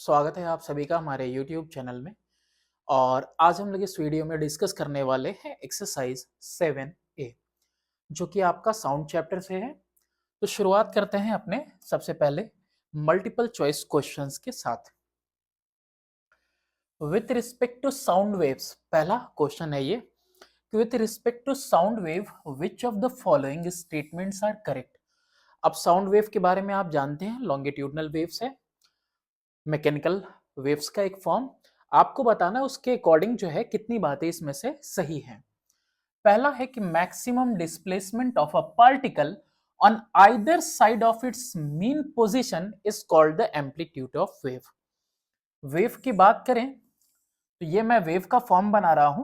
स्वागत है आप सभी का हमारे YouTube चैनल में। और आज हम लोग इस वीडियो में डिस्कस करने वाले हैं एक्सरसाइज 7A, जो कि आपका साउंड चैप्टर से है। तो शुरुआत करते हैं अपने सबसे पहले मल्टीपल चॉइस क्वेश्चंस के साथ। With respect to sound waves, पहला क्वेश्चन है ये कि with respect to sound wave which of the following statements are correct. अब साउंड वेव के बारे में आप जानते हैं, लॉन्गिट्यूडनल वेव्स है, मैकेनिकल वेव्स का एक फॉर्म। आपको बताना उसके अकॉर्डिंग जो है कितनी बातें इसमें से सही हैं। पहला है कि maximum displacement of a particle on either side of its mean position is called the amplitude of wave. Wave की बात करें तो ये मैं वेव का फॉर्म बना रहा हूं।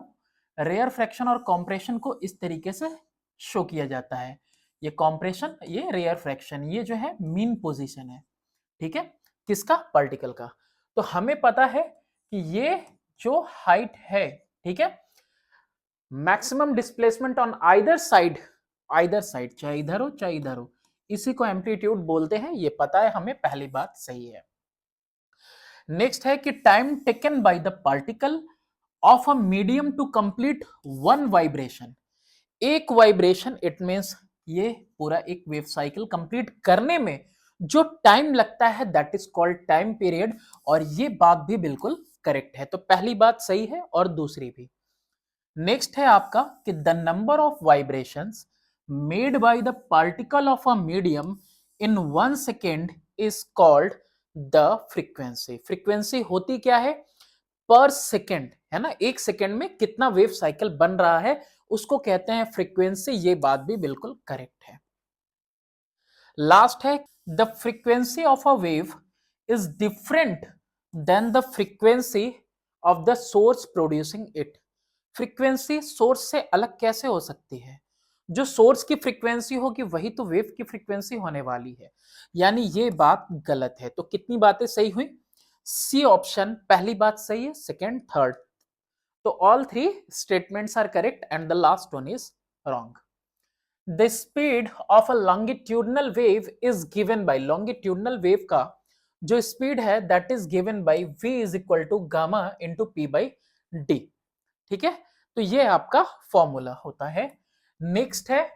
रेयर फ्रैक्शन और कॉम्प्रेशन को इस तरीके से शो किया जाता है। ये कॉम्प्रेशन, ये रेयर फ्रैक्शन, ये जो है मीन पोजीशन है। ठीक है, किसका? पार्टिकल का। तो हमें पता है कि ये जो हाइट है, ठीक है, maximum displacement on either side, चाहे इधर हो चाहे इधर हो, इसी को एम्पलीट्यूड बोलते हैं। ये पता है हमें, पहली बात सही है। नेक्स्ट है कि time taken by the particle of a medium to complete one vibration. एक वाइब्रेशन, इट मींस ये पूरा एक वेव साइकिल कंप्लीट करने में जो टाइम लगता है that is called time period. और ये बात भी बिल्कुल करेक्ट है। तो पहली बात सही है और दूसरी भी। नेक्स्ट है आपका कि the number of vibrations made by the particle of a medium in 1 second is called the frequency. Frequency होती क्या है? पर सेकेंड, है ना, 1 सेकेंड में कितना वेव साइकिल बन रहा है उसको कहते हैं फ्रीक्वेंसी। ये बात भी बिल्कुल करेक्ट है। लास्ट है the frequency of a wave is different than the frequency of the source producing it. Frequency source से अलग कैसे हो सकती है? जो सोर्स की फ्रीक्वेंसी होगी वही तो वेव की फ्रीक्वेंसी होने वाली है। यानी ये बात गलत है। तो कितनी बातें सही हुई? सी ऑप्शन पहली बात सही है, सेकंड, थर्ड। तो all three statements are correct and the last one is wrong. The speed of a longitudinal wave is given by, longitudinal wave का जो स्पीड है that is given by v is equal to gamma into P by D. ठीक है, तो ये आपका formula होता है। नेक्स्ट है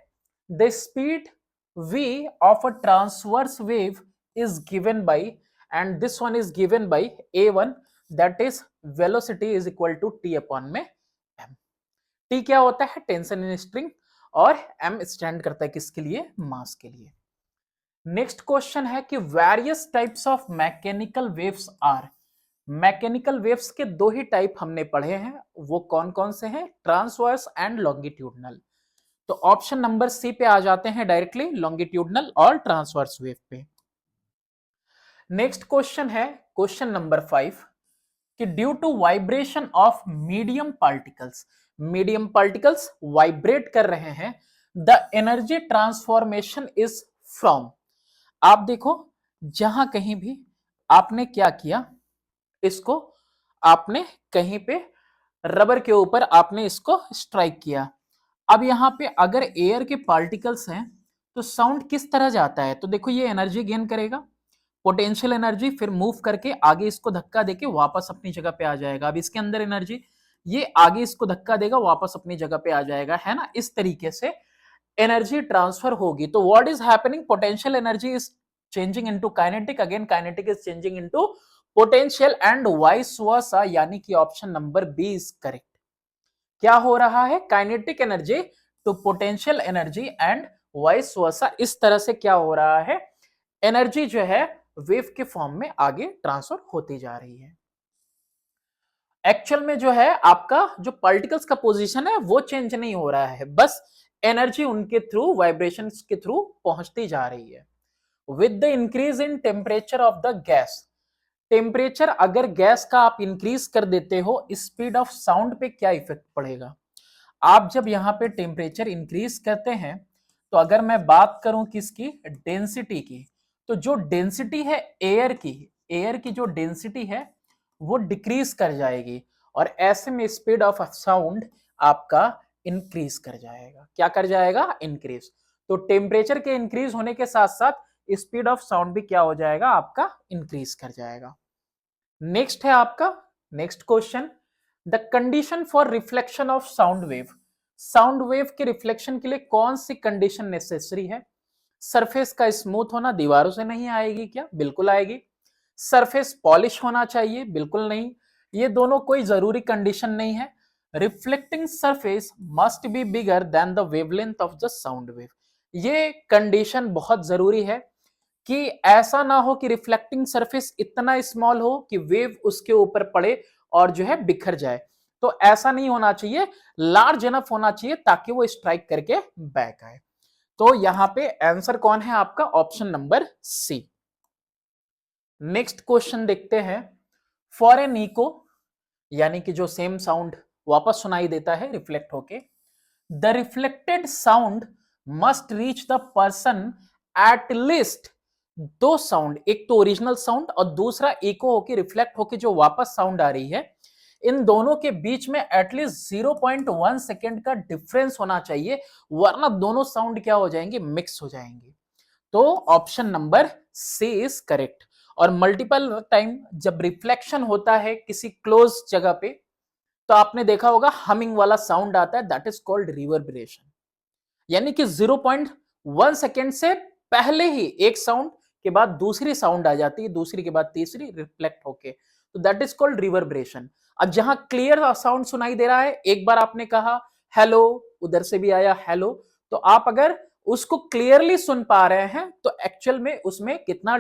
the speed v of a transverse wave is given by, and this one is given by a1, that is velocity is equal to t upon में m। t क्या होता है? टेंशन इन स्ट्रिंग, और m stand करता है किसके लिए? मास के लिए। नेक्स्ट क्वेश्चन है कि various types of mechanical waves are. Mechanical waves के दो ही टाइप हमने पढ़े हैं, वो कौन कौन से हैं? Transverse and longitudinal. तो ऑप्शन नंबर सी पे आ जाते हैं डायरेक्टली, लॉन्गिट्यूडनल और ट्रांसवर्स वेव पे। नेक्स्ट क्वेश्चन है क्वेश्चन नंबर 5 कि due to vibration of medium particles vibrate कर रहे हैं, the energy transformation is from. आप देखो, जहां कहीं भी आपने क्या किया, इसको आपने कहीं पे रबर के ऊपर आपने इसको स्ट्राइक किया। अब यहां पे अगर एयर के पार्टिकल्स हैं तो साउंड किस तरह जाता है? तो देखो, ये एनर्जी गेन करेगा, पोटेंशियल एनर्जी, फिर मूव करके आगे इसको धक्का देके वापस अपनी जगह पे आ जाएगा। अब इसके अंदर एनर्जी, ये आगे इसको धक्का देगा, वापस अपनी जगह पे आ जाएगा, है ना। इस तरीके से एनर्जी ट्रांसफर होगी। तो what is happening? Potential energy is changing into kinetic, again kinetic is changing into potential and vice versa, यानी कि option number B is correct. क्या हो रहा है? Kinetic energy to potential energy and vice versa, इस तरह से क्या हो रहा है? एनर्जी जो है वेव के फॉर्म में आगे ट्रांसफर होती जा रही है। एक्चुअल में जो है आपका जो पार्टिकल्स का पोजीशन है वो चेंज नहीं हो रहा है, बस एनर्जी उनके थ्रू, वाइब्रेशंस के थ्रू पहुंचती जा रही है। With the increase in temperature of the gas, temperature अगर गैस का आप इंक्रीज कर देते हो, स्पीड ऑफ साउंड पे क्या इफेक्ट पड़ेगा? आप जब यहां पे टेम्परेचर इंक्रीज करते हैं, तो अगर मैं बात करूं किसकी? डेंसिटी की, तो जो डेंसिटी है एयर की जो डेंसिटी है वो डिक्रीज कर जाएगी, और ऐसे में स्पीड ऑफ साउंड आपका इंक्रीज कर जाएगा। क्या कर जाएगा? इंक्रीज। तो टेम्परेचर के इंक्रीज होने के साथ साथ स्पीड ऑफ साउंड भी क्या हो जाएगा? आपका इंक्रीज कर जाएगा। नेक्स्ट है आपका next question, the condition for reflection of sound wave. Sound wave के रिफ्लेक्शन के लिए कौन सी कंडीशन नेसेसरी है? सरफेस का स्मूथ होना, दीवारों से नहीं आएगी क्या? बिल्कुल आएगी। सरफेस पॉलिश होना चाहिए? बिल्कुल नहीं। ये दोनों कोई जरूरी कंडीशन नहीं है। Reflecting surface must be bigger than the wavelength of the sound wave. ये कंडीशन बहुत जरूरी है कि ऐसा ना हो कि रिफ्लेक्टिंग सरफेस इतना स्मॉल हो कि वेव उसके ऊपर पड़े और जो है बिखर जाए। तो ऐसा नहीं होना चाहिए, लार्ज इनफ होना चाहिए ताकि वो स्ट्राइक करके बैक आए। तो यहां पे आंसर कौन है आपका? Option number C. Next question देखते हैं, फॉर एन इको, यानी कि जो सेम साउंड वापस सुनाई देता है रिफ्लेक्ट होके, the reflected sound must reach the person at least. दो साउंड, एक तो ओरिजिनल साउंड और दूसरा इको होके रिफ्लेक्ट होके जो वापस साउंड आ रही है, इन दोनों के बीच में एटलीस्ट 0.1 सेकेंड का डिफरेंस होना चाहिए, वरना दोनों साउंड क्या हो जाएंगे? मिक्स हो जाएंगे। तो option number C is correct. और मल्टीपल टाइम जब रिफ्लेक्शन होता है किसी क्लोज जगह पे, तो आपने देखा होगा हमिंग वाला साउंड आता है, दैट इज कॉल्ड रिवर्बरेशन। यानी कि 0.1 सेकेंड से पहले ही एक साउंड के बाद दूसरी साउंड आ जाती है, दूसरी के बाद तीसरी रिफ्लेक्ट होके, तो दैट इज कॉल्ड रिवर्बरेशन। अब जहां क्लियर साउंड सुनाई दे रहा है, एक बार आपने कहा हेलो, उधर से भी आया हेलो, तो आप अगर उसको क्लियरली सुन पा रहे हैं तो एक्चुअल में उसमें कितना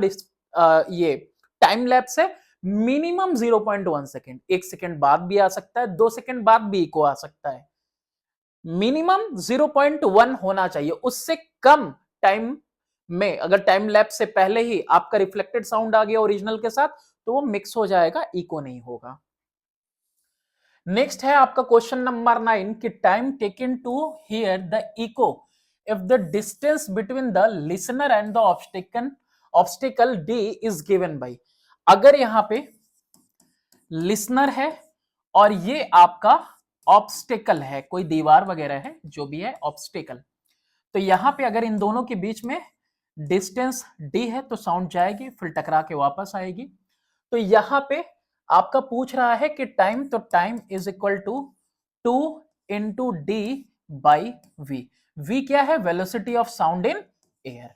ये टाइम लैप्स है? Minimum 0.1 second. एक सेकेंड बाद भी आ सकता है, 2 सेकेंड बाद भी इको आ सकता है। मिनिमम 0.1 होना चाहिए, उससे कम टाइम में अगर टाइम लैप्स से पहले ही आपका रिफ्लेक्टेड साउंड आ गया ओरिजिनल के साथ, तो वो मिक्स हो जाएगा, इको नहीं होगा। नेक्स्ट है आपका क्वेश्चन नंबर 9 कि time taken to hear the echo if the distance between the listener and the obstacle D is given by. अगर यहां पे लिसनर है और ये आपका ऑब्स्टिकल है, कोई दीवार वगैरह है, जो भी है ऑब्स्टिकल, तो यहां पे अगर इन दोनों के बीच में डिस्टेंस डी है तो साउंड जाएगी, फिर टकरा के वापस आएगी। तो यहां पे आपका पूछ रहा है कि टाइम, तो time is equal to 2 × d by V. V क्या है? Velocity of sound in air.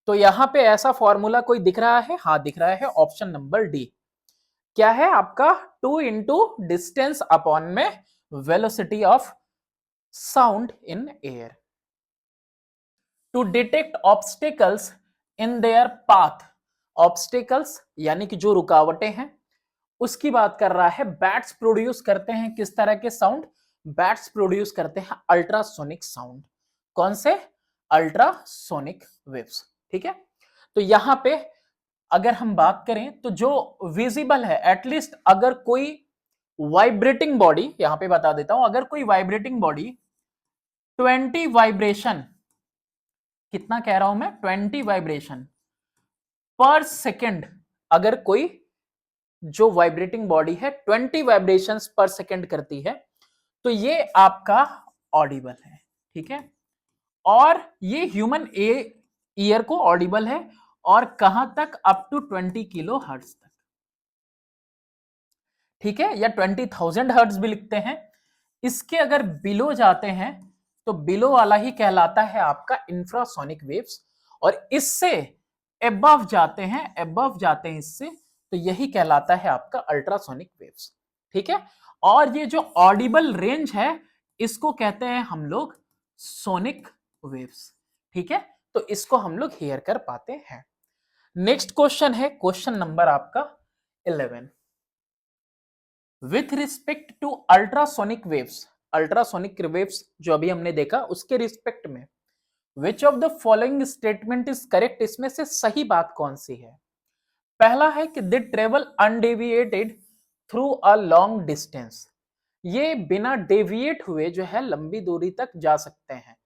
तो यहां पे ऐसा फॉर्मूला कोई दिख रहा है? हाँ दिख रहा है, ऑप्शन नंबर डी। क्या है आपका? 2 × डिस्टेंस अपॉन में velocity of sound in air. To detect obstacles in their path. Obstacles यानी कि जो रुकावटें हैं, उसकी बात कर रहा है। बैट्स प्रोड्यूस करते हैं किस तरह के साउंड? बैट्स प्रोड्यूस करते हैं अल्ट्रासोनिक साउंड। कौन से? Ultrasonic waves. ठीक है, तो यहां पे अगर हम बात करें तो जो विजिबल है, एटलीस्ट अगर कोई वाइब्रेटिंग बॉडी, यहां पे बता देता हूं, अगर कोई वाइब्रेटिंग बॉडी 20 वाइब्रेशन, कितना कह रहा हूं मैं? 20 वाइब्रेशन पर सेकेंड, अगर कोई जो वाइब्रेटिंग बॉडी है 20 वाइब्रेशंस पर सेकेंड करती है, तो ये आपका ऑडिबल है। ठीक है, और ये ह्यूमन ईयर को ऑडिबल है, और कहां तक? अप टू 20 किलो हर्ट्ज तक। ठीक है, या 20,000 हर्ट्ज भी लिखते हैं। इसके अगर बिलो जाते हैं तो बिलो वाला ही कहलाता है आपका इंफ्रासोनिक वेव्स, और इससे एबव जाते हैं, एबव जाते हैं इससे, तो यही कहलाता है आपका अल्ट्रासोनिक वेव्स। ठीक है, और ये जो ऑडिबल रेंज है, इसको कहते हैं हम लोग सोनिक वेव्स। ठीक है, तो इसको हम लोग हेयर कर पाते हैं। नेक्स्ट क्वेश्चन है क्वेश्चन नंबर आपका 11। With respect to ultrasonic waves, ultrasonic waves जो अभी हमने देखा उसके रिस्पेक्ट में, which of the following statement is correct? इसमें से सही बात कौन सी है? पहला है कि they travel undeviated through a long distance. ये बिना डेविएट हुए जो है लंबी दूरी तक जा सकते हैं।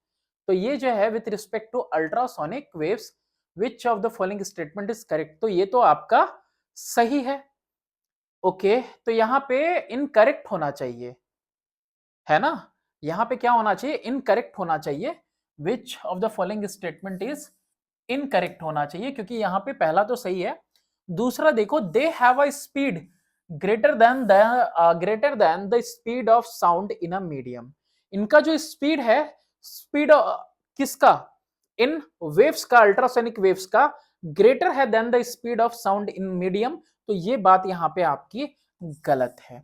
तो ये जो है with respect to ultrasonic waves, which of the following statement is correct, तो ये तो आपका सही है। ओके, तो यहां पे इनकरेक्ट होना चाहिए, है ना? यहां पे क्या होना चाहिए? इनकरेक्ट होना चाहिए। विच of the following statement is incorrect होना चाहिए, क्योंकि यहां पे पहला तो सही है, दूसरा देखो, they have a speed greater than the speed of sound in a medium. इनका जो स्पीड है, स्पीड किसका, इन वेव्स का, अल्ट्रासोनिक वेव्स का ग्रेटर है than the speed of sound in medium. तो ये बात यहां पे आपकी गलत है।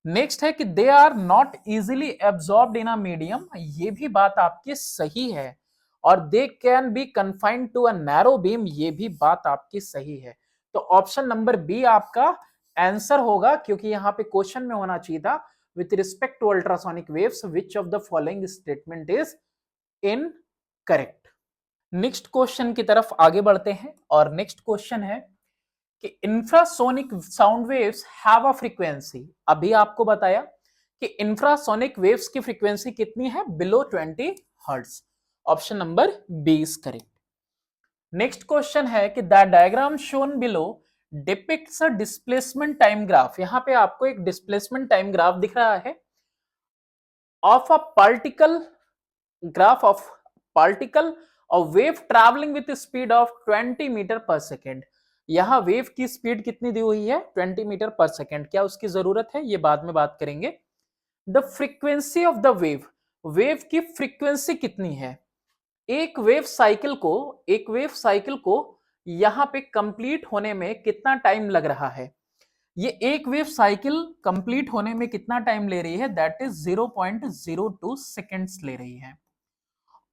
नेक्स्ट है कि they are not easily absorbed in a medium, ये भी बात आपकी सही है। और they can be confined to a narrow beam, ये भी बात आपकी सही है। तो ऑप्शन नंबर बी आपका आंसर होगा, क्योंकि यहां पे क्वेश्चन में होना चाहिए था with respect to ultrasonic waves which of the following statement is incorrect. Next question की तरफ आगे बढ़ते हैं, और नेक्स्ट क्वेश्चन है कि infrasonic sound waves have a frequency. अभी आपको बताया कि इंफ्रासोनिक वेव्स की फ्रीक्वेंसी कितनी है, below 20 hertz. Option number B is correct. Next question है कि the diagram shown below depicts a displacement time graph. यहां पे आपको एक डिस्प्लेसमेंट टाइम ग्राफ दिख रहा है of a particle, graph of particle और wave travelling with speed of 20 metre per second. यहां वेव की स्पीड कितनी दी हुई है, 20 मीटर पर सेकेंड। क्या उसकी जरूरत है, ये बाद में बात करेंगे। The frequency of the wave, wave की फ्रीक्वेंसी कितनी है। एक वेव साइकिल को यहां पे कंप्लीट होने में कितना टाइम लग रहा है। ये एक वेव साइकिल कंप्लीट होने में कितना टाइम ले रही है, दैट इज 0.02 सेकेंड्स ले रही है।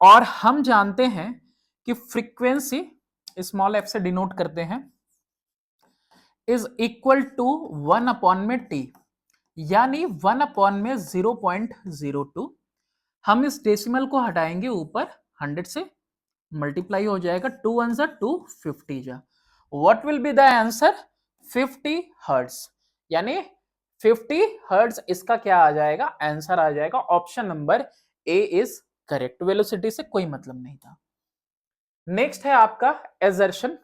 और हम जानते हैं कि फ्रीक्वेंसी स्मॉल एफ से डिनोट करते हैं, इज इक्वल टू 1 अपॉन में टी, यानी 1 अपॉन में 0.02। हम इस डेसिमल को हटाएंगे ऊपर, 100 से मल्टीप्लाई हो जाएगा, 2 1 जा 2, 50 जा। What will be the answer, 50 hertz, यानी 50 हर्ट्ज इसका क्या आ जाएगा, आंसर आ जाएगा। Option number A is correct, velocity से कोई मतलब नहीं था। नेक्स्ट है आपका assertion,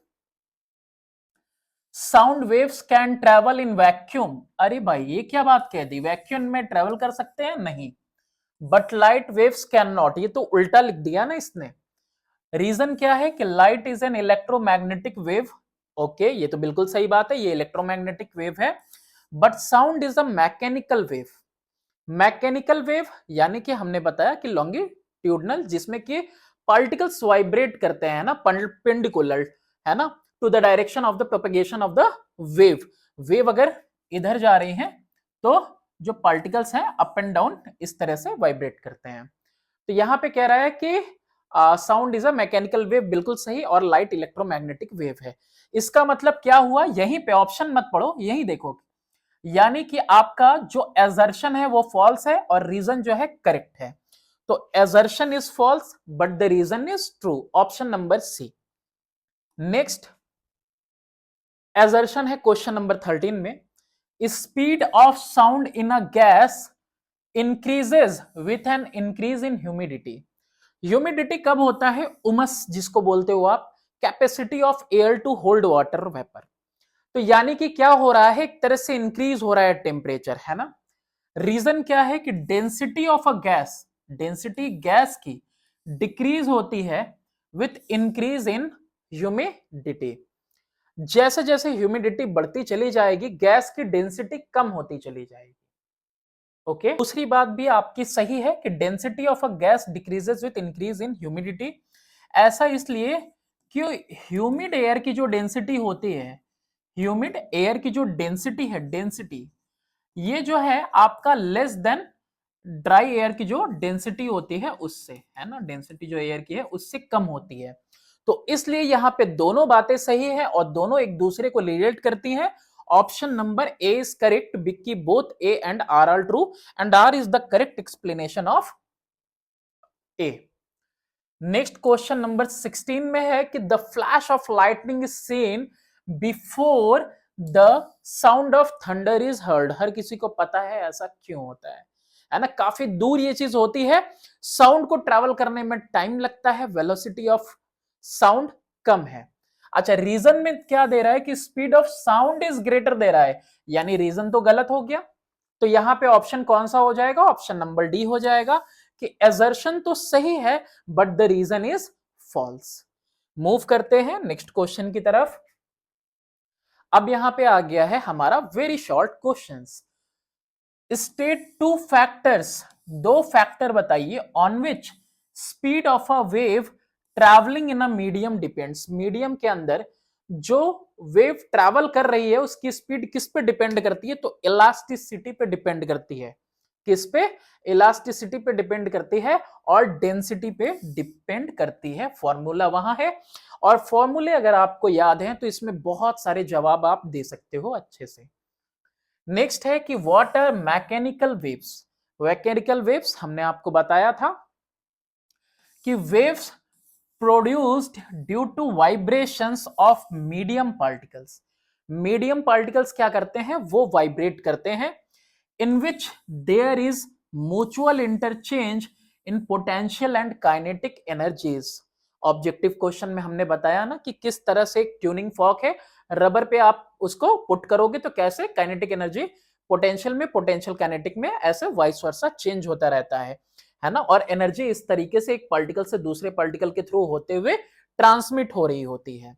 sound waves can travel in vacuum. अरे भाई ये क्या बात कह दी, वैक्यूम में ट्रेवल कर सकते हैं, नहीं। But light waves can not, ये तो उल्टा लिख दिया ना इसने। रीजन क्या है कि light is an electromagnetic wave. Okay, ये तो बिल्कुल सही बात है, ये इलेक्ट्रोमैग्नेटिक वेव है। But sound is a mechanical wave. Mechanical wave यानी कि हमने बताया कि लॉन्गिट्यूडनल, जिसमें कि पार्टिकल्स वाइब्रेट करते हैं ना, पेंडिकुलर, है ना, to the direction of the propagation of the wave. Wave अगर इधर जा रही हैं तो जो पार्टिकल्स हैं अप एंड डाउन इस तरह से वाइब्रेट करते हैं। तो यहां पे कह रहा है कि sound is a mechanical wave, बिल्कुल सही, और लाइट इलेक्ट्रोमैग्नेटिक वेव है। इसका मतलब क्या हुआ, यहीं पे ऑप्शन मत पढ़ो, यहीं देखो, यानी कि आपका जो एजर्शन है वो फॉल्स है और रीजन जो है करेक्ट है। तो assertion is false but the reason is true, option number C. Next assertion है क्वेश्चन नंबर 13 में, speed of sound in a gas increases with an increase in humidity. Humidity कब होता है, उमस जिसको बोलते हो आप, capacity of air to hold water vapour. तो यानी कि क्या हो रहा है, एक तरह से इंक्रीज हो रहा है टेम्परेचर, है ना। रीजन क्या है कि density of a gas, density gas की डिक्रीज होती है विथ इंक्रीज इन ह्यूमिडिटी। जैसे जैसे ह्यूमिडिटी बढ़ती चली जाएगी गैस की डेंसिटी कम होती चली जाएगी। ओके, दूसरी बात भी आपकी सही है कि density of a gas decreases with increase in humidity. ऐसा इसलिए कि ह्यूमिड एयर की जो डेंसिटी होती है, ह्यूमिड एयर की जो डेंसिटी है, डेंसिटी ये जो है आपका लेस देन ड्राई एयर की जो डेंसिटी होती है उससे, है ना, डेंसिटी जो एयर की है उससे कम होती है। तो इसलिए यहां पे दोनों बातें सही है और दोनों एक दूसरे को रिलेट करती हैं। Option number A is correct, because both A and R are true and R is the correct explanation of A. Next question number 16 में है कि the flash of lightning is seen before the sound of thunder is heard. हर किसी को पता है ऐसा क्यों होता है ना, काफी दूर ये चीज होती है, साउंड को ट्रेवल करने में टाइम लगता है, वेलोसिटी ऑफ साउंड कम है। अच्छा, रीजन में क्या दे रहा है कि speed of sound is greater दे रहा है, यानी रीजन तो गलत हो गया। तो यहां पे ऑप्शन कौन सा हो जाएगा, ऑप्शन नंबर डी हो जाएगा कि एजर्शन तो सही है but the reason is false. Move करते हैं नेक्स्ट क्वेश्चन की तरफ। अब यहां पे आ गया है हमारा very short questions. State two factors, दो फैक्टर बताइए on which speed of a wave travelling in a medium depends. Medium के अंदर जो वेव ट्रैवल कर रही है उसकी स्पीड किस पे डिपेंड करती है? तो इलास्टिसिटी पे डिपेंड करती है। किस पे? इलास्टिसिटी पे डिपेंड करती है और डेंसिटी पे डिपेंड करती है। फॉर्मूला वहां है, और फॉर्मूले अगर आपको याद है तो इसमें बहुत सारे जवाब आप दे सकते हो अच्छे से। नेक्स्ट है कि what are mechanical waves. Mechanical waves हमने आपको बताया था कि waves produced due to vibrations of medium particles. Medium particles क्या करते हैं? वो वाइब्रेट करते हैं। In which there is mutual interchange in potential and kinetic energies. Objective question में हमने बताया ना कि किस तरह से एक ट्यूनिंग फॉर्क है, रबर पे आप उसको पुट करोगे तो कैसे काइनेटिक एनर्जी पोटेंशियल में, पोटेंशियल काइनेटिक में, ऐसे वाइस वर्सा चेंज होता रहता है ना। और एनर्जी इस तरीके से एक पार्टिकल से दूसरे पार्टिकल के थ्रू होते हुए ट्रांसमिट हो रही होती है।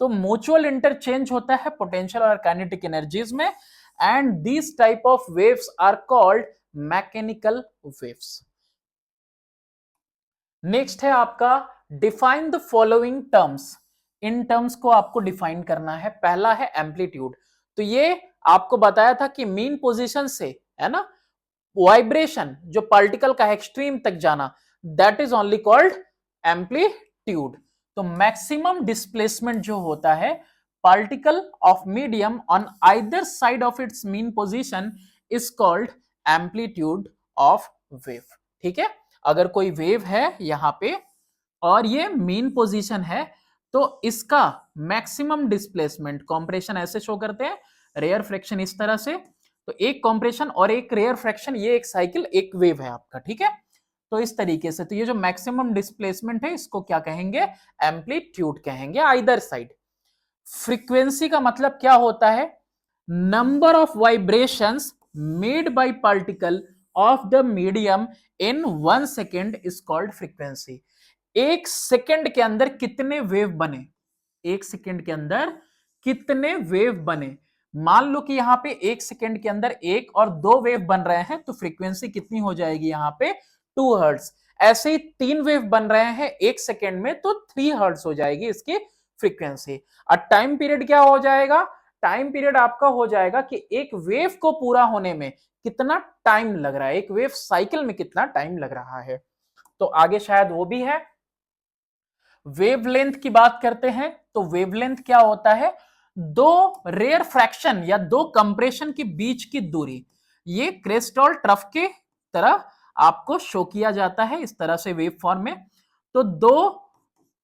तो म्यूचुअल इंटरचेंज होता है पोटेंशियल और काइनेटिक एनर्जीज में, and this type of waves are called mechanical waves. Next है आपका डिफाइन द फॉलोइंग टर्म्स। इन टर्म्स को आपको डिफाइन करना है। पहला है एम्पलीट्यूड। तो ये आपको बताया था कि मीन पोजीशन से, है ना, वाइब्रेशन जो पार्टिकल का एक्सट्रीम तक जाना, that is only called amplitude. तो मैक्सिमम डिस्प्लेसमेंट जो होता है particle of medium on either side of its mean position is called amplitude of wave. ठीक है, अगर कोई वेव है यहां पे और ये मीन पोजीशन है तो इसका मैक्सिमम डिस्प्लेसमेंट, कॉम्प्रेशन ऐसे शो करते हैं, रेयर फ्रैक्शन इस तरह से। तो एक कॉम्प्रेशन और एक रेयर फ्रैक्शन, ये एक साइकिल, एक वेव है आपका। ठीक है, तो इस तरीके से तो ये जो मैक्सिमम डिस्प्लेसमेंट है इसको क्या कहेंगे? एम्पलीट्यूड कहेंगे आइदर साइड। फ्रीक्वेंसी का मतलब क्या होता है? Number of vibrations made by particle of the medium in 1 second is called frequency. एक सेकेंड के अंदर कितने वेव बने, एक सेकेंड के अंदर कितने वेव बने। मान लो कि यहां पे एक सेकेंड के अंदर एक और दो वेव बन रहे हैं तो फ्रीक्वेंसी कितनी हो जाएगी यहां पे? 2 हर्ट्ज। ऐसे ही 3 वेव बन रहे हैं एक सेकेंड में तो 3 हर्ट्ज हो जाएगी इसकी फ्रीक्वेंसी। और टाइम पीरियड क्या हो जाएगा? टाइम पीरियड आपका हो जाएगा कि एक वेव को पूरा होने में कितना टाइम लग रहा है, एक वेव साइकिल में कितना टाइम लग रहा है। तो आगे शायद वो भी है। वेवलेंथ की बात करते हैं तो वेवलेंथ क्या होता है? दो रेयर फ्रैक्शन या दो कंप्रेशन के बीच की दूरी। ये क्रेस्ट और ट्रफ के तरह आपको शो किया जाता है इस तरह से वेव फॉर्म में। तो दो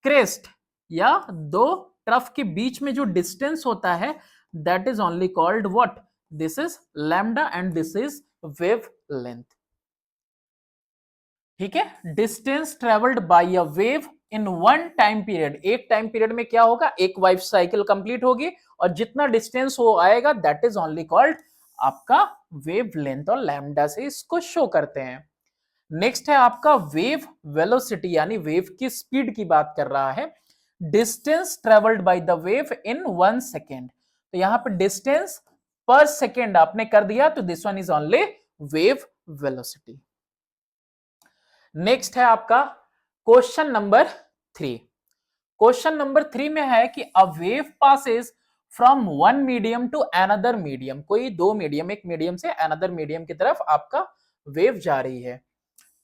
क्रेस्ट या दो ट्रफ के बीच में जो डिस्टेंस होता है that is only called what? This is lambda and this is wave length. ठीक है, distance travelled by a wave in one time period. एक टाइम पीरियड में क्या होगा? एक वाइव साइकिल कंप्लीट होगी और जितना डिस्टेंस हो आएगा दैट इज ओनली कॉल्ड आपका वेव लेंथ, और लैम्डा से इसको शो करते हैं। नेक्स्ट है आपका वेव वेलोसिटी, यानी वेव की स्पीड की बात कर रहा है। Distance travelled by the wave in 1 second. तो यहां पर डिस्टेंस पर सेकेंड आपने कर दिया तो this one is only wave velocity. Next है आपका क्वेश्चन नंबर 3। क्वेश्चन नंबर 3 में है कि a wave passes from one medium to another medium. कोई दो मीडियम, एक मीडियम से अनदर मीडियम की तरफ आपका वेव जा रही है।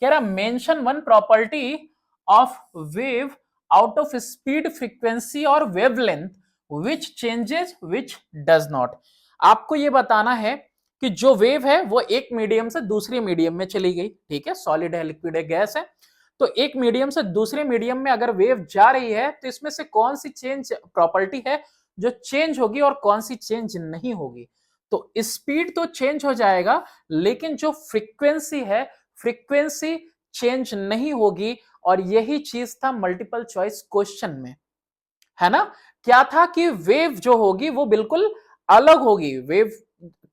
कह रहा mention one property of wave out of speed, frequency और wavelength which changes which does not. आपको यह बताना है कि जो वेव है वो एक मीडियम से दूसरे मीडियम में चली गई। ठीक है, सॉलिड है, लिक्विड है, गैस है। तो एक मीडियम से दूसरे मीडियम में अगर वेव जा रही है तो इसमें से कौन सी चेंज प्रॉपर्टी है जो चेंज होगी और कौन सी चेंज नहीं होगी। तो स्पीड तो चेंज हो जाएगा लेकिन जो फ्रीक्वेंसी है, फ्रीक्वेंसी चेंज नहीं होगी। और यही चीज था मल्टीपल चॉइस क्वेश्चन में, है ना। क्या था कि वेव जो होगी वो बिल्कुल अलग होगी, वेव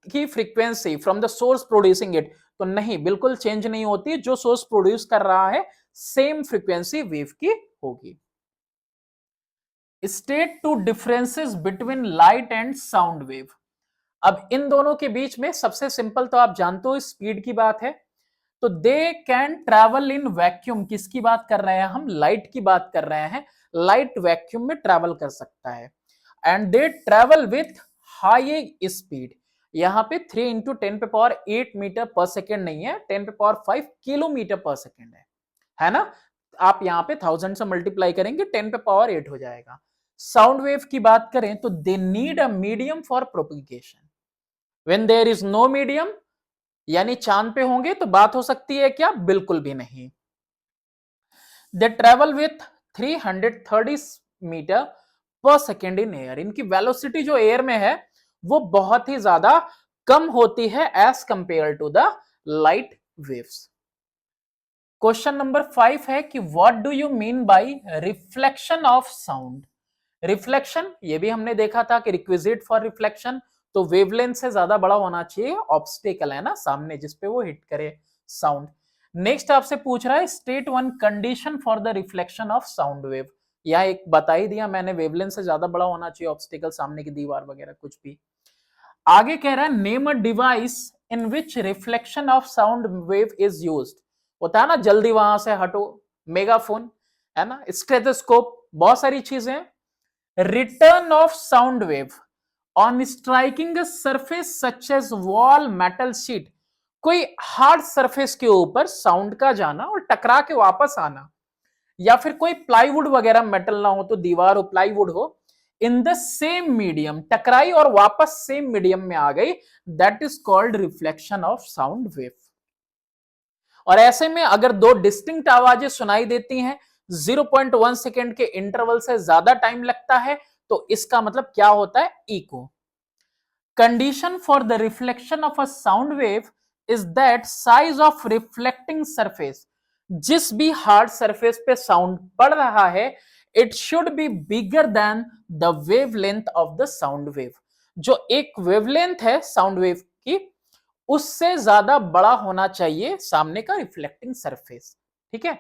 की frequency from the source producing it. तो नहीं, बिल्कुल चेंज नहीं होती, जो सोर्स प्रोड्यूस कर रहा है सेम फ्रीक्वेंसी वेव की होगी। State two differences between light and sound wave. अब इन दोनों के बीच में सबसे सिंपल तो आप जानते हो स्पीड की बात है, तो they can travel in vacuum, किसकी बात कर रहे हैं हम, लाइट की बात कर रहे हैं। लाइट वैक्यूम में ट्रैवल कर सकता है and they travel with high speed. यहां पे 3 इंटू 10 पे पावर 8 मीटर पर सेकेंड नहीं है, 10 पे पावर 5 किलोमीटर पर सेकेंड है ना। आप यहां पे 1000 से मल्टीप्लाई करेंगे 10 पे पावर 8 हो जाएगा। साउंड वेव की बात करें तो they need a medium for propagation. When there is no medium, यानी चांद पे होंगे तो बात हो सकती है क्या, बिल्कुल भी नहीं। They travel with 330 metre per second in air. इनकी वेलोसिटी जो एयर में है वो बहुत ही ज्यादा कम होती है as compared to the light waves. Question number 5 है कि what do you mean by reflection of sound. Reflection ये भी हमने देखा था कि रिक्विजिट फॉर रिफ्लेक्शन तो वेवलेंथ से ज्यादा बड़ा होना चाहिए, ऑब्स्टेकल है ना सामने जिसपे वो हिट करे साउंड। नेक्स्ट आपसे पूछ रहा है state one condition for the reflection of sound wave. यह एक बता ही दिया मैंने, वेवलेंथ से ज्यादा बड़ा होना चाहिए, ऑब्स्टेकल सामने की दीवार वगैरह कुछ भी। आगे कह रहा है name a device in which reflection of sound wave is used. होता है ना जल्दी वहां से हटो, मेगाफोन है ना, स्टेथोस्कोप, बहुत सारी चीजें। Return of sound wave on striking a surface such as wall, metal sheet. कोई हार्ड सरफेस के ऊपर साउंड का जाना और टकरा के वापस आना, या फिर कोई प्लाईवुड वगैरह, मेटल ना हो तो दीवार हो, प्लाईवुड हो, इन द सेम मीडियम, टकराई और वापस सेम मीडियम में आ गई, that is called reflection of sound wave. और ऐसे में अगर दो डिस्टिंक्ट आवाजें सुनाई देती हैं 0.1 सेकेंड के इंटरवल से ज्यादा टाइम लगता है तो इसका मतलब क्या होता है, echo. Condition for the reflection of a sound wave is that size of reflecting surface, जिस भी हार्ड सरफेस पे साउंड पड़ रहा है, it should be bigger than the wavelength of the sound wave. जो एक वेवलेंथ है साउंड वेव की उससे ज्यादा बड़ा होना चाहिए सामने का रिफ्लेक्टिंग सरफेस, ठीक है।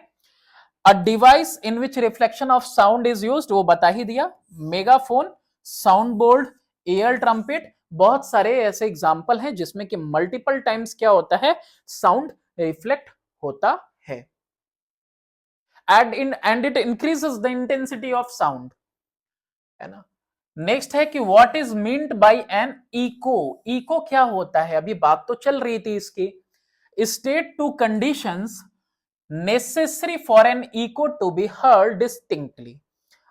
A device in which reflection of sound is used वो बता ही दिया, megaphone, sound board, air trumpet, बहुत सारे ऐसे एग्जांपल हैं जिसमें कि मल्टीपल टाइम्स क्या होता है, साउंड रिफ्लेक्ट होता है। And it increases the intensity of sound, है ना। नेक्स्ट है कि what is meant by an echo. Echo क्या होता है, अभी बात तो चल रही थी इसकी। State two conditions necessary for an echo to be heard distinctly.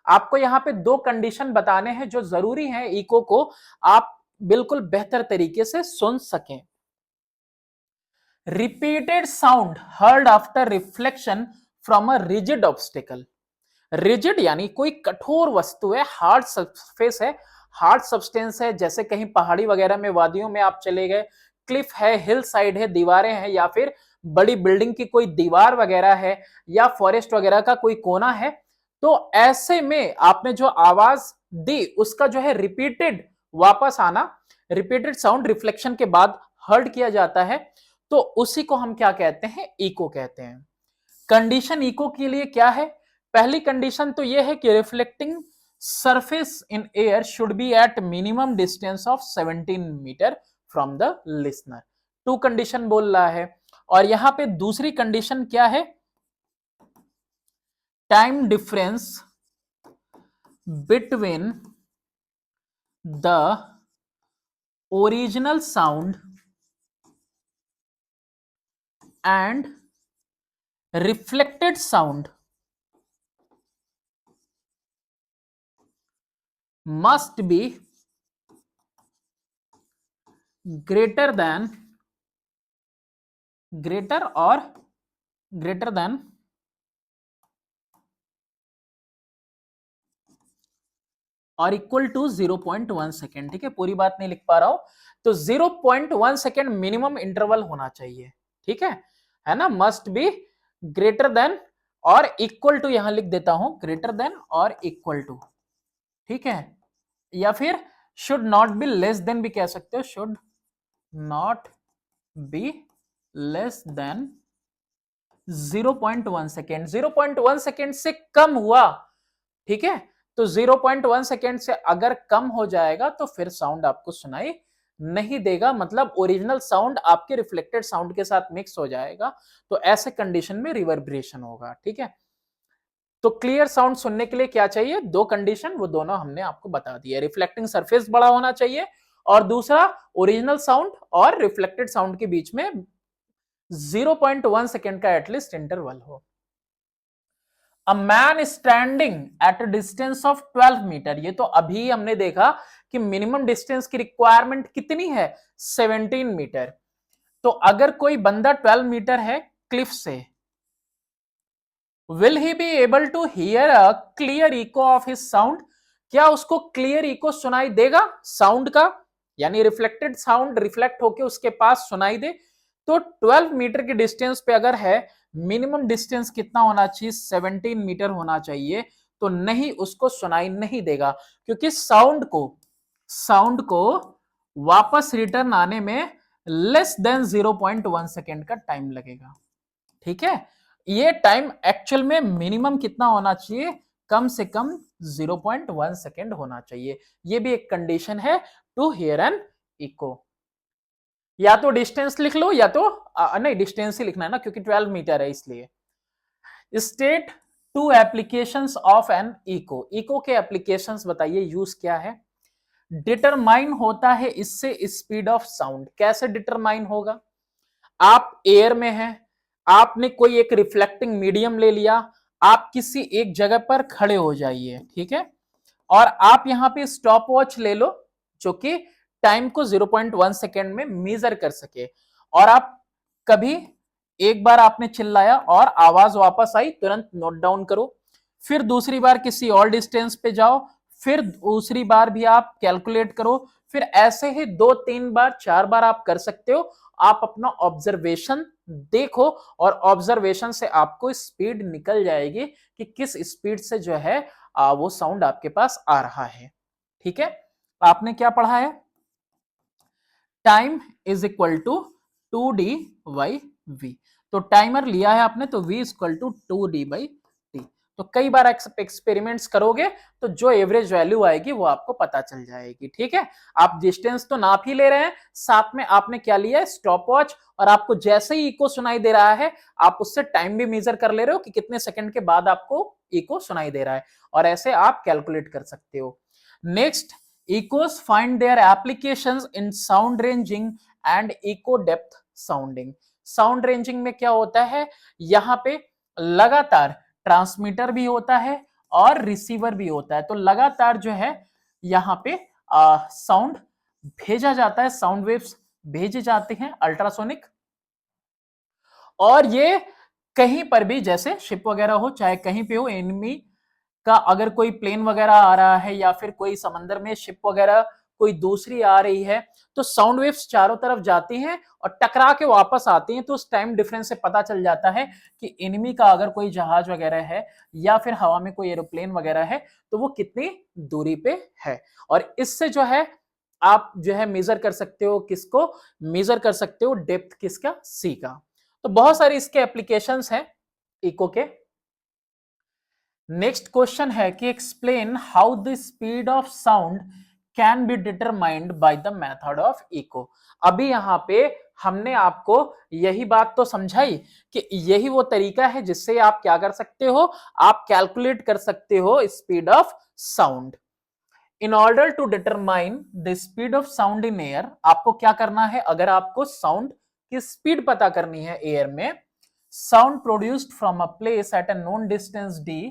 आपको यहां पे दो कंडीशन बताने हैं जो जरूरी है इको को आप बिल्कुल बेहतर तरीके से सुन सकें। Repeated sound heard after reflection from a rigid obstacle. Rigid यानी कोई कठोर वस्तु है, हार्ड सरफेस है, हार्ड सब्सटेंस है, जैसे कहीं पहाड़ी वगैरह में, वादियों में आप चले गए, क्लिफ है, हिल साइड है, दीवारें हैं, या फिर बड़ी बिल्डिंग की कोई दीवार वगैरह है, या फॉरेस्ट वगैरह का कोई कोना है, तो ऐसे में आपने जो आवाज दी उसका जो है रिपीटेड वापस आना, रिपीटेड साउंड रिफ्लेक्शन के बाद हर्ड किया जाता है, तो उसी को हम क्या कहते हैं, इको कहते हैं। कंडीशन इको के लिए क्या है, पहली कंडीशन तो यह है कि reflecting surface in air should be at minimum distance of 17 metre from the listener. Two condition बोल रहा है। और यहां पे दूसरी कंडीशन क्या है, time difference between the original sound and reflected sound must be greater than, greater or greater than और इक्वल टू 0.1 सेकेंड। ठीक है, पूरी बात नहीं लिख पा रहा हूं, तो 0.1 सेकेंड मिनिमम इंटरवल होना चाहिए, ठीक है ना। मस्ट बी ग्रेटर देन और इक्वल टू, यहां लिख देता हूं ग्रेटर देन और इक्वल टू, ठीक है। या फिर should not be less than भी कह सकते हो, should not be less than 0.1 second. 0.1 second से कम हुआ, ठीक है, तो 0.1 सेकेंड से अगर कम हो जाएगा तो फिर साउंड आपको सुनाई नहीं देगा, मतलब ओरिजिनल साउंड आपके रिफ्लेक्टेड साउंड के साथ मिक्स हो जाएगा, तो ऐसे कंडीशन में रिवर्बरेशन होगा। ठीक है, तो क्लियर साउंड सुनने के लिए क्या चाहिए, दो कंडीशन, वो दोनों हमने आपको बता दिया। रिफ्लेक्टिंग सरफेस बड़ा होना चाहिए और दूसरा ओरिजिनल साउंड और रिफ्लेक्टेड साउंड के बीच में 0.1 सेकेंड का एटलीस्ट इंटरवल हो। A man standing at a distance of 12 metre, ये तो अभी हमने देखा कि मिनिमम डिस्टेंस की रिक्वायरमेंट कितनी है, 17 मीटर। तो अगर कोई बंदा 12 मीटर है क्लिफ से, will he be able to hear a clear echo of his sound, क्या उसको क्लियर इको सुनाई देगा साउंड का, यानी रिफ्लेक्टेड साउंड रिफ्लेक्ट होके उसके पास सुनाई दे। तो 12 मीटर की डिस्टेंस पे अगर है, मिनिमम डिस्टेंस कितना होना चाहिए, 17 मीटर होना चाहिए, तो नहीं, उसको सुनाई नहीं देगा, क्योंकि साउंड को वापस रिटर्न आने में लेस देन 0.1 सेकेंड का टाइम लगेगा। ठीक है, ये टाइम एक्चुअल में मिनिमम कितना होना चाहिए, कम से कम 0.1 सेकेंड होना चाहिए। ये भी एक कंडीशन है टू हियर एन इको। या तो डिस्टेंस लिख लो, या तो नहीं, डिस्टेंस ही लिखना है ना, क्योंकि 12 मीटर है इसलिए। State two applications of an echo, echo के एप्लीकेशंस बताइए, यूज क्या है। डिटरमाइन होता है इससे स्पीड ऑफ साउंड, कैसे डिटरमाइन होगा, आप एयर में हैं, आपने कोई एक रिफ्लेक्टिंग मीडियम ले लिया, आप किसी एक जगह पर खड़े हो जाइए, ठीक है, और आप यहां पे स्टॉप वॉच ले लो जो कि टाइम को 0.1 सेकेंड में मेजर कर सके, और आप कभी एक बार आपने चिल्लाया और आवाज वापस आई, तुरंत नोट डाउन करो, फिर दूसरी बार किसी और डिस्टेंस पे जाओ, फिर दूसरी बार भी आप कैलकुलेट करो, फिर ऐसे ही 2-3 बार 4 बार आप कर सकते हो। आप अपना ऑब्जर्वेशन देखो और ऑब्जर्वेशन से आपको स्पीड निकल जाएगी कि किस स्पीड से जो है वो साउंड आपके पास आ रहा है। ठीक है, आपने क्या पढ़ा है, time is equal to 2D/V। तो टाइमर लिया है आपने, तो V is equal to 2D/T। तो कई बार एक्सपेरिमेंट्स करोगे तो जो एवरेज वैल्यू आएगी वो आपको पता चल जाएगी। ठीक है, आप डिस्टेंस तो नाप ही ले रहे हैं, साथ में आपने क्या लिया है, स्टॉप वॉच, और आपको जैसे ही इको सुनाई दे रहा है आप उससे टाइम भी मेजर कर ले रहे हो कि कितने सेकंड के बाद आपको इको सुनाई दे रहा है, और ऐसे आप कैलकुलेट कर सकते हो। Next, Echos find their applications in sound ranging and echo depth sounding। Sound ranging में क्या होता है, यहां पे लगातार ट्रांसमीटर भी होता है और रिसीवर भी होता है, तो लगातार जो है यहां पे साउंड भेजा जाता है, साउंड वेव्स भेजे जाते हैं अल्ट्रासोनिक, और ये कहीं पर भी, जैसे शिप वगैरह हो, चाहे कहीं पे हो, एनिमी का अगर कोई प्लेन वगैरह आ रहा है या फिर कोई समंदर में शिप वगैरह कोई दूसरी आ रही है, तो साउंड वेव्स चारों तरफ जाती हैं और टकरा के वापस आती हैं, तो उस टाइम डिफरेंस से पता चल जाता है कि एनिमी का अगर कोई जहाज वगैरह है या फिर हवा में कोई एरोप्लेन वगैरह है तो वो कितनी दूरी पे है, और इससे जो है आप जो है मेजर कर सकते हो, किसको मेजर कर सकते हो, डेप्थ किसका, सी का। तो बहुत सारी इसके एप्लीकेशंस हैं इको के। नेक्स्ट क्वेश्चन है कि explain how the speed of sound can be determined by the method of echo. अभी यहां पे हमने आपको यही बात तो समझाई कि यही वो तरीका है जिससे आप क्या कर सकते हो, आप कैलकुलेट कर सकते हो speed of sound. In order to determine the speed of sound in air, आपको क्या करना है, अगर आपको साउंड की स्पीड पता करनी है एयर में, sound produced from a place at a known distance D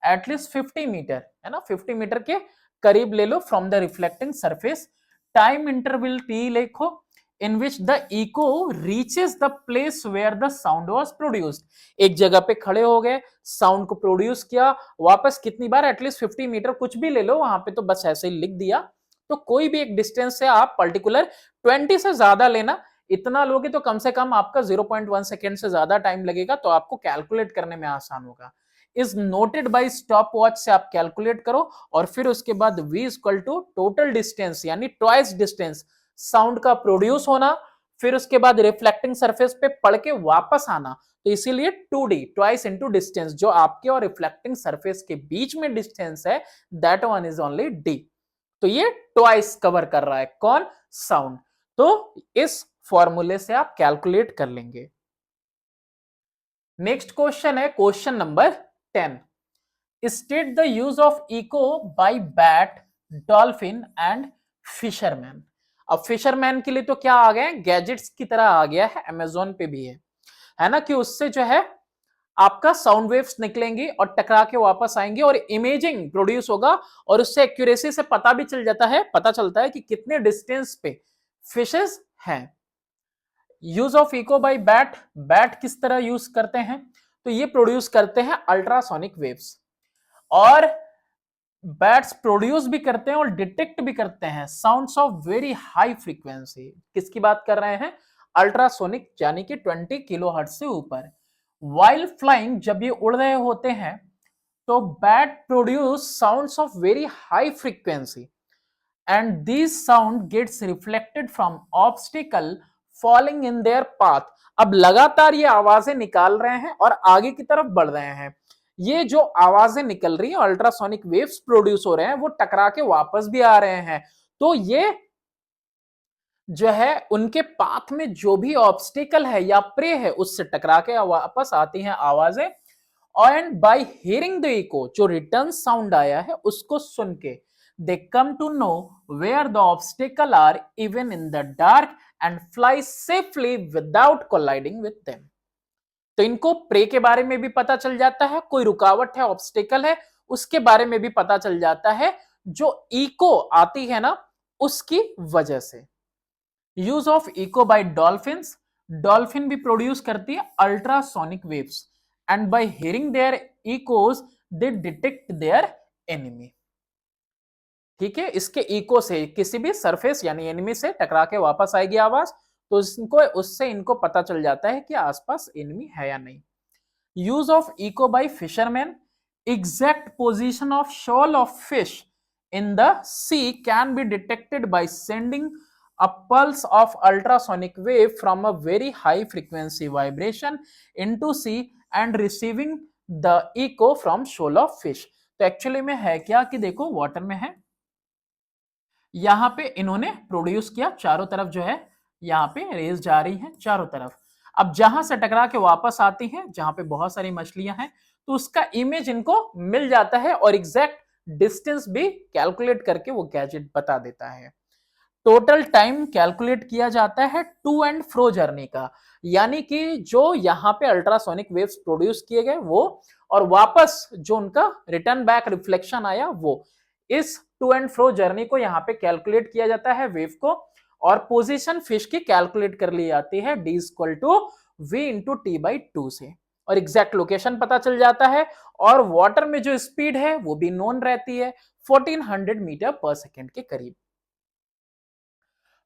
at least 50 metre, है ना, 50 मीटर के करीब ले लो from the reflecting surface, time interval T लिखो, in which the echo reaches the place where the sound was produced. एक जगह पे खड़े हो गए, साउंड को प्रोड्यूस किया, वापस कितनी बार, एटलीस्ट 50 मीटर, कुछ भी ले लो, वहां पे तो बस ऐसे ही लिख दिया। तो कोई भी एक डिस्टेंस से आप पर्टिकुलर 20 से ज्यादा लेना, इतना लोगे तो कम से कम आपका 0.1 सेकेंड से ज्यादा टाइम लगेगा, तो आपको कैलकुलेट करने में आसान होगा। Is noted by stop watch से आप कैलकुलेट करो, और फिर उसके बाद v equal to total distance यानी ट्वाइस डिस्टेंस साउंड का प्रोड्यूस होना फिर उसके बाद रिफ्लेक्टिंग सरफेस पे पढ़ के वापस आना, तो इसीलिए 2D, ट्वाइस इनटू डिस्टेंस, जो आपके और रिफ्लेक्टिंग सरफेस के बीच में डिस्टेंस है, that one is only D। तो ये ट्वाइस कवर कर रहा है कौन, साउंड। तो इस फॉर्मूले से आप कैलकुलेट कर लेंगे। नेक्स्ट क्वेश्चन है question number 10। State the use of echo by bat, dolphin and fisherman. अब फिशरमैन के लिए तो क्या आ गया, गैजेट्स की तरह आ गया है, अमेजोन पे भी है ना, कि उससे जो है आपका साउंड वेव्स निकलेंगी और टकरा के वापस आएंगे और इमेजिंग प्रोड्यूस होगा, और उससे एक्यूरेसी से पता भी चल जाता है, पता चलता है कि कितने डिस्टेंस पे फिशेस हैं। Use of echo by bat, bat किस तरह यूज करते हैं, तो ये प्रोड्यूस करते हैं अल्ट्रासोनिक वेव्स, और बैट्स प्रोड्यूस भी करते हैं और डिटेक्ट भी करते हैं sounds of very high frequency. किसकी बात कर रहे हैं, अल्ट्रासोनिक, यानी कि 20 किलोहर्ट्ज से ऊपर। वाइल फ्लाइंग, जब ये उड़ रहे होते हैं तो bat produce sounds of very high frequency and this sound gets reflected from obstacle falling in their path. अब लगातार ये आवाजें निकाल रहे हैं और आगे की तरफ बढ़ रहे हैं। ये जो आवाजें निकल रही हैं, अल्ट्रासोनिक वेव्स प्रोड्यूस हो रहे हैं, वो टकरा के वापस भी आ रहे हैं। तो ये जो है उनके पाथ में जो भी ऑब्स्टिकल है या प्रे है, उससे टकरा के वापस आती हैं आवाजें। And by hearing the echo, जो रिटर्न साउंड आया है उसको सुन के, they come to know where the obstacle are even in the dark and fly safely without colliding with them. तो इनको प्रे के बारे में भी पता चल जाता है, कोई रुकावट है, ऑब्स्टिकल है, उसके बारे में भी पता चल जाता है, जो इको आती है ना उसकी वजह से। Use of echo by dolphins, dolphin भी प्रोड्यूस करती है ultrasonic waves and by hearing their echoes they detect their enemy. ठीक है, इसके इको से किसी भी सरफेस यानी एनिमी से टकरा के वापस आएगी आवाज, तो इनको उससे इनको पता चल जाता है कि आसपास एनिमी है या नहीं। Use of echo by fisherman, exact position of shoal of fish in the sea can be detected by sending a pulse of ultrasonic wave from a very high frequency vibration into sea and receiving the echo from shoal of fish। तो actually में है क्या कि देखो water में है, यहां पे इन्होंने प्रोड्यूस किया, चारों तरफ जो है यहाँ पे रेस जा रही हैं चारों तरफ। अब जहां से टकरा के वापस आती हैं, जहां पे बहुत सारी मछलियां हैं, तो उसका इमेज इनको मिल जाता है और एग्जैक्ट डिस्टेंस भी कैलकुलेट करके वो गैजेट बता देता है। टोटल टाइम कैलकुलेट किया जाता है टू एंड फ्रो जर्नी का, यानी कि जो यहाँ पे अल्ट्रासोनिक वेव्स प्रोड्यूस किए गए वो, और वापस जो उनका रिटर्न बैक रिफ्लेक्शन आया वो, इस टू एंड फ्रो जर्नी को यहाँ पे कैलकुलेट किया जाता है वेव को, और पोजीशन फिश की कैलकुलेट कर ली जाती है d equal to v into t by 2 से, और एग्जैक्ट लोकेशन पता चल जाता है, और वाटर में जो स्पीड है वो भी नोन रहती है 1400 मीटर पर सेकेंड के करीब।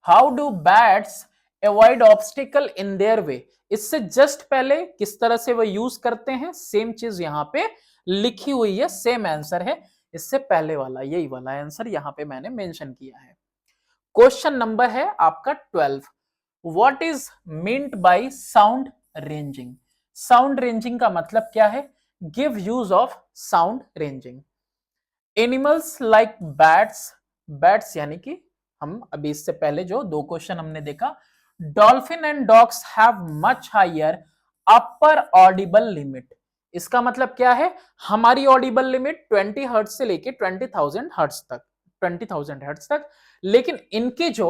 How do bats avoid obstacle in their way, इससे जस्ट पहले किस तरह से वो यूज करते हैं, सेम चीज यहां पे लिखी हुई है, सेम आंसर है, इससे पहले वाला यही वाला आंसर यहां पे मैंने मेंशन किया है। क्वेश्चन नंबर है आपका 12। What is meant by sound ranging, sound ranging का मतलब क्या है, give use of sound ranging. Animals like bats, bats यानी कि हम अभी इससे पहले जो दो क्वेश्चन हमने देखा, dolphin and dogs have much higher upper audible limit, इसका मतलब क्या है, हमारी ऑडिबल लिमिट 20 हर्ट्ज से लेके 20,000 हर्ट्ज तक, 20,000 हर्ट्ज तक, लेकिन इनके जो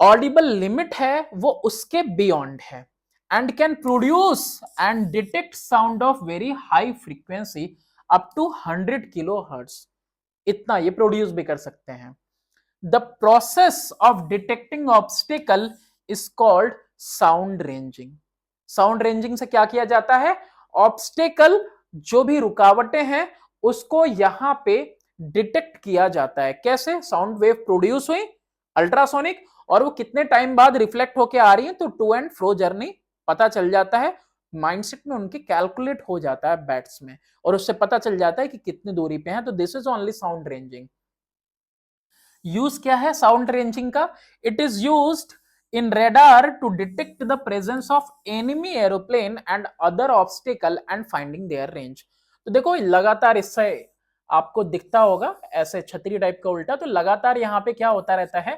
ऑडिबल लिमिट है वो उसके बियॉन्ड है, and can produce and detect sound of very high frequency up to 100 kilo hertz, इतना ये प्रोड्यूस भी कर सकते हैं। The process of detecting obstacle is called sound ranging. Sound ranging से क्या किया जाता है, ऑब्स्टिकल जो भी रुकावटें हैं उसको यहां पे डिटेक्ट किया जाता है। कैसे, साउंड वेव प्रोड्यूस हुई अल्ट्रासोनिक और वो कितने टाइम बाद रिफ्लेक्ट होके आ रही है, तो टू एंड फ्रो जर्नी पता चल जाता है, माइंडसेट में उनके कैलकुलेट हो जाता है बैट्स में, और उससे पता चल जाता है कि कितनी दूरी पे है, तो this is only sound ranging. Use क्या है साउंड रेंजिंग का, it is used in radar to detect the presence of enemy aeroplane and other obstacle and finding their range। तो देखो लगातार इससे आपको दिखता होगा ऐसे छतरी टाइप का उल्टा, तो लगातार यहाँ पे क्या होता रहता है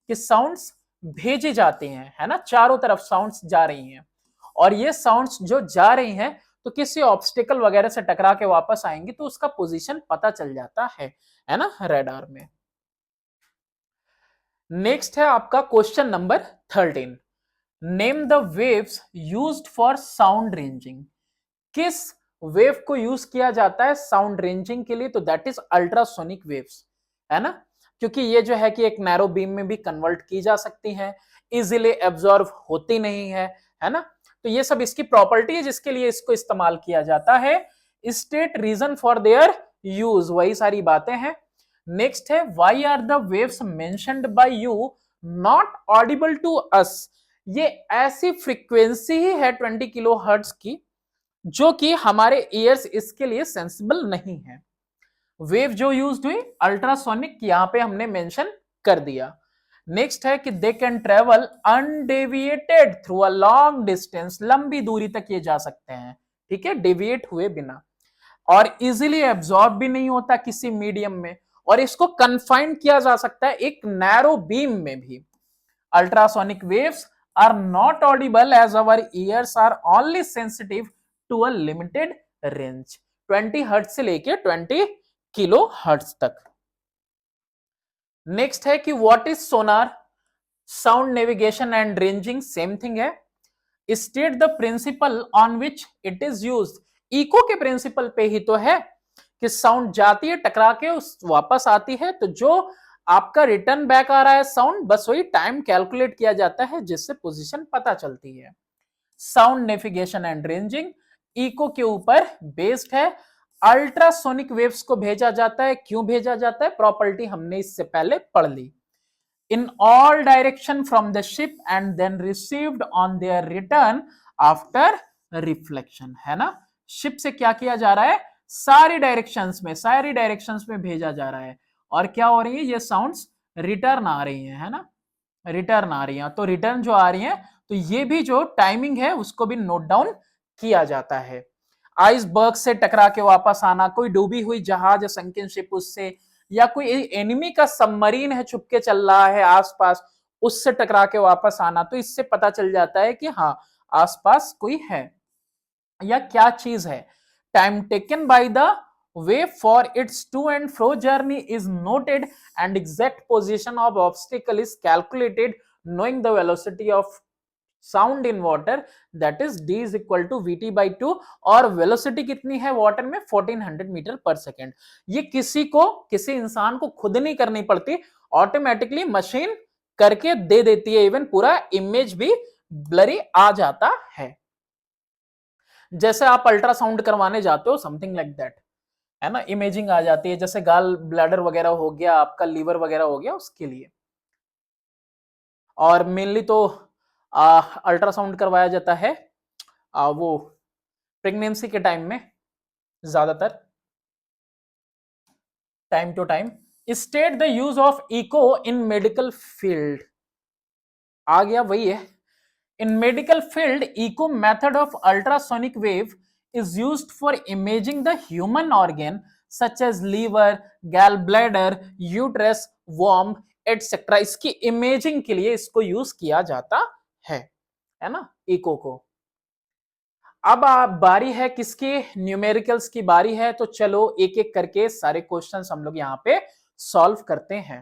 कि साउंड्स भेजे जाते हैं, है ना, चारों तरफ साउंड्स जा रही हैं, और ये साउंड्स जो जा रही हैं तो किसी ऑब्स्टिकल वगैरह से टकरा के वापस आएंगी तो उसका पोजीशन पता चल जाता है ना, रडार में। नेक्स्ट है आपका question number 13, name the waves used for sound ranging. किस वेव को यूज किया जाता है साउंड रेंजिंग के लिए? तो दैट इज अल्ट्रासोनिक वेव्स, है ना, क्योंकि ये जो है कि एक नैरो बीम में भी कन्वर्ट की जा सकती है, इजीली एब्जॉर्ब होती नहीं है ना, तो ये सब इसकी प्रॉपर्टी है जिसके लिए इसको इस्तेमाल किया जाता है। State reason for their use, वही सारी बातें हैं। नेक्स्ट है why are the waves mentioned by you not audible to us. ये ऐसी फ्रीक्वेंसी ही है 20 किलो हर्ट्ज की जो कि हमारे ईयर्स इसके लिए सेंसिबल नहीं है। वेव जो यूज्ड हुई अल्ट्रासोनिक, यहां पे हमने मेंशन कर दिया। नेक्स्ट है कि they can travel undeviated through a long distance, लंबी दूरी तक ये जा सकते हैं, ठीक है, डेविएट हुए बिना, और इजीली एब्जॉर्ब भी नहीं होता किसी मीडियम में, और इसको कन्फाइन किया जा सकता है एक नैरो बीम में भी। Ultrasonic waves are not audible as our ears are only sensitive to a limited range, 20 hertz से लेके 20 किलो हर्ट्ज तक। नेक्स्ट है कि what is sonar, sound navigation and ranging same thing है। State the principle on which it is used, echo के principle पे ही तो है कि साउंड जाती है टकरा के उस वापस आती है, तो जो आपका रिटर्न बैक आ रहा है साउंड, बस वही टाइम कैलकुलेट किया जाता है जिससे पोजीशन पता चलती है। Sound navigation and ranging echo के ऊपर बेस्ड है। अल्ट्रासोनिक वेव्स को भेजा जाता है, क्यों भेजा जाता है, प्रॉपर्टी हमने इससे पहले पढ़ ली। In all direction from the ship and then received on their return after reflection, है ना, शिप से क्या किया जा रहा है, सारी डायरेक्शंस में भेजा जा रहा है, और क्या हो रही है, ये साउंड्स रिटर्न आ रही है ना, रिटर्न आ रही है, तो रिटर्न जो आ रही है तो ये भी जो टाइमिंग है उसको भी नोट डाउन किया जाता है। आइसबर्ग से टकरा के वापस आना, कोई डूबी हुई जहाज संकिन शिप उससे, या कोई एनिमी का सबमरीन है छुप के चल रहा है आसपास, उससे टकरा के वापस आना, तो इससे पता चल जाता है कि हाँ आसपास कोई है या क्या चीज है। Time taken by the wave for its to and fro journey is noted and exact position of obstacle is calculated knowing the velocity of sound in water, that is d is equal to vt by 2, और velocity कितनी है water में 1400 metre per second. ये किसी इंसान को खुद नहीं करनी पड़ती, ऑटोमेटिकली मशीन करके दे देती है, इवन पूरा इमेज भी ब्लरी आ जाता है, जैसे आप अल्ट्रासाउंड करवाने जाते हो समथिंग लाइक दैट, है ना, इमेजिंग आ जाती है, जैसे गाल ब्लैडर वगैरह हो गया, आपका लीवर वगैरह हो गया उसके लिए। और मेनली तो अल्ट्रासाउंड करवाया जाता है वो प्रेगनेंसी के टाइम में, ज्यादातर time to time. State the use of echo in medical field, आ गया वही है। In medical field echo method of ultrasonic wave is used for imaging the human organ such as liver, gallbladder, uterus, worm, etc. इसकी imaging के लिए इसको use किया जाता है ना, इको को। अब बारी है किसकी, न्यूमेरिकल्स की बारी है, तो चलो एक एक करके सारे क्वेश्चंस हम लोग यहाँ पे सॉल्व करते हैं।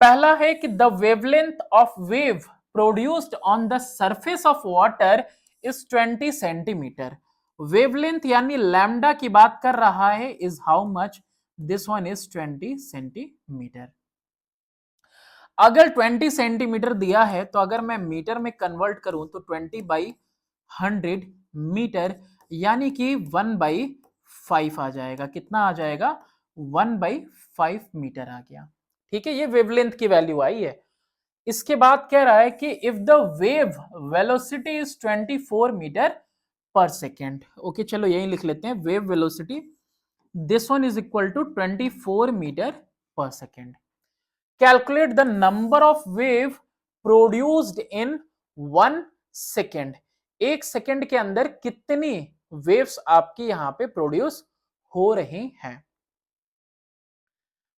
पहला है कि the wavelength of wave produced on the surface of water is 20 centimetre. Wavelength यानी लैम्डा की बात कर रहा है, is how much, this one is 20 centimetre. अगर 20 सेंटीमीटर दिया है तो अगर मैं मीटर में कन्वर्ट करूं तो 20 बाई 100 मीटर यानी कि 1/5 आ जाएगा। कितना आ जाएगा, 1/5 मीटर आ गया, ठीक है, ये वेवलेंथ की वैल्यू आई है। इसके बाद कह रहा है कि if the wave velocity is 24 metre per second, okay चलो यही लिख लेते हैं, wave velocity this one is equal to 24 metre per second. Calculate the number of wave produced in 1 second, 1 second के अंदर कितनी वेव्स आपकी यहां पे प्रोड्यूस हो रही हैं।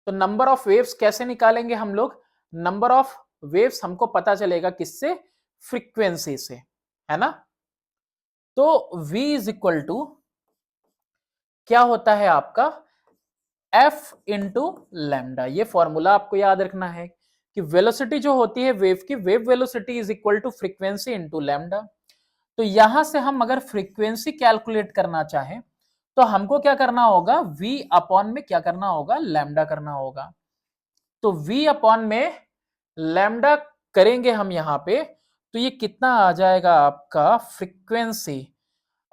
तो नंबर ऑफ वेव्स कैसे निकालेंगे हम लोग? नंबर ऑफ वेव्स हमको पता चलेगा किससे? फ्रीक्वेंसी से, है ना। तो v इज इक्वल टू क्या होता है आपका? f into lambda. ये फॉर्मूला आपको याद रखना है कि वेलोसिटी जो होती है वेव की, wave velocity is equal to frequency into lambda. तो यहां से हम अगर फ्रीक्वेंसी कैलकुलेट करना चाहें तो हमको क्या करना होगा? v अपॉन में क्या करना होगा? लैम्डा करना होगा। तो v अपॉन में लैम्डा करेंगे हम यहां पे, तो ये कितना आ जाएगा आपका? फ्रीक्वेंसी,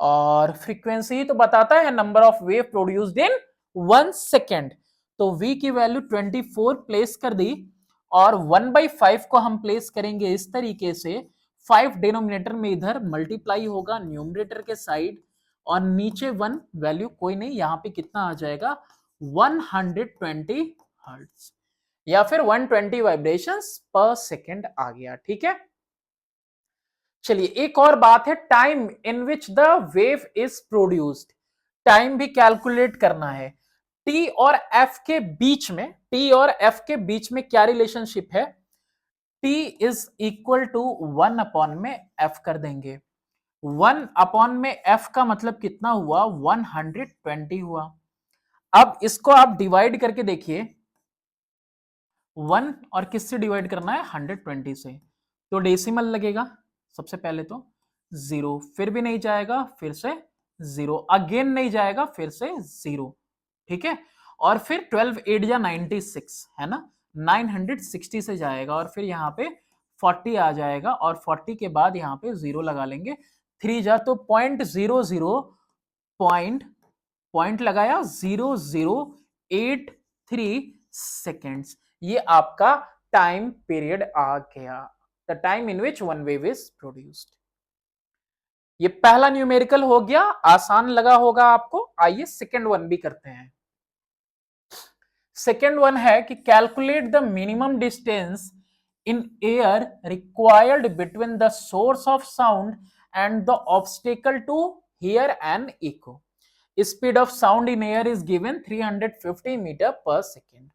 और फ्रीक्वेंसी ही तो बताता है number of wave produced in 1 second. तो v की वैल्यू 24 प्लेस कर दी, और 1/5 को हम प्लेस करेंगे इस तरीके से, 5 डिनोमिनेटर में इधर मल्टीप्लाई होगा न्यूमरेटर के साइड, और नीचे 1 वैल्यू कोई नहीं, यहां पे कितना आ जाएगा? 120 हर्ट्ज, या फिर 120 वाइब्रेशंस पर सेकेंड आ गया। ठीक है, चलिए एक और बात है, time in which the wave is produced. Time भी कैलकुलेट करना है। टी और एफ के बीच में, टी और एफ के बीच में क्या रिलेशनशिप है? T is equal to 1 upon में एफ कर देंगे। 1 अपॉन में एफ का मतलब कितना हुआ? 120 हुआ। अब इसको आप डिवाइड करके देखिए, 1 और किससे डिवाइड करना है? 120 से। तो डेसिमल लगेगा सबसे पहले, तो 0, फिर भी नहीं जाएगा, फिर से 0, अगेन नहीं जाएगा, फिर से 0। ठीक है, और फिर 12 8 या 96 है ना, 960 से जाएगा, और फिर यहाँ पे 40 आ जाएगा, और 40 के बाद यहाँ पे 0 लगा लेंगे, 3 जा तो 0.00 पॉइंट लगाया, 0083 सेकेंड्स। ये आपका टाइम पीरियड आ गया, the time in which one wave is produced. ये पहला न्यूमेरिकल हो गया, आसान लगा होगा आपको। आइए सेकेंड वन भी करते हैं। सेकेंड वन है कि calculate the minimum distance in air required between the source of sound and the obstacle to hear an echo. Speed of sound in air is given 350 metre per second.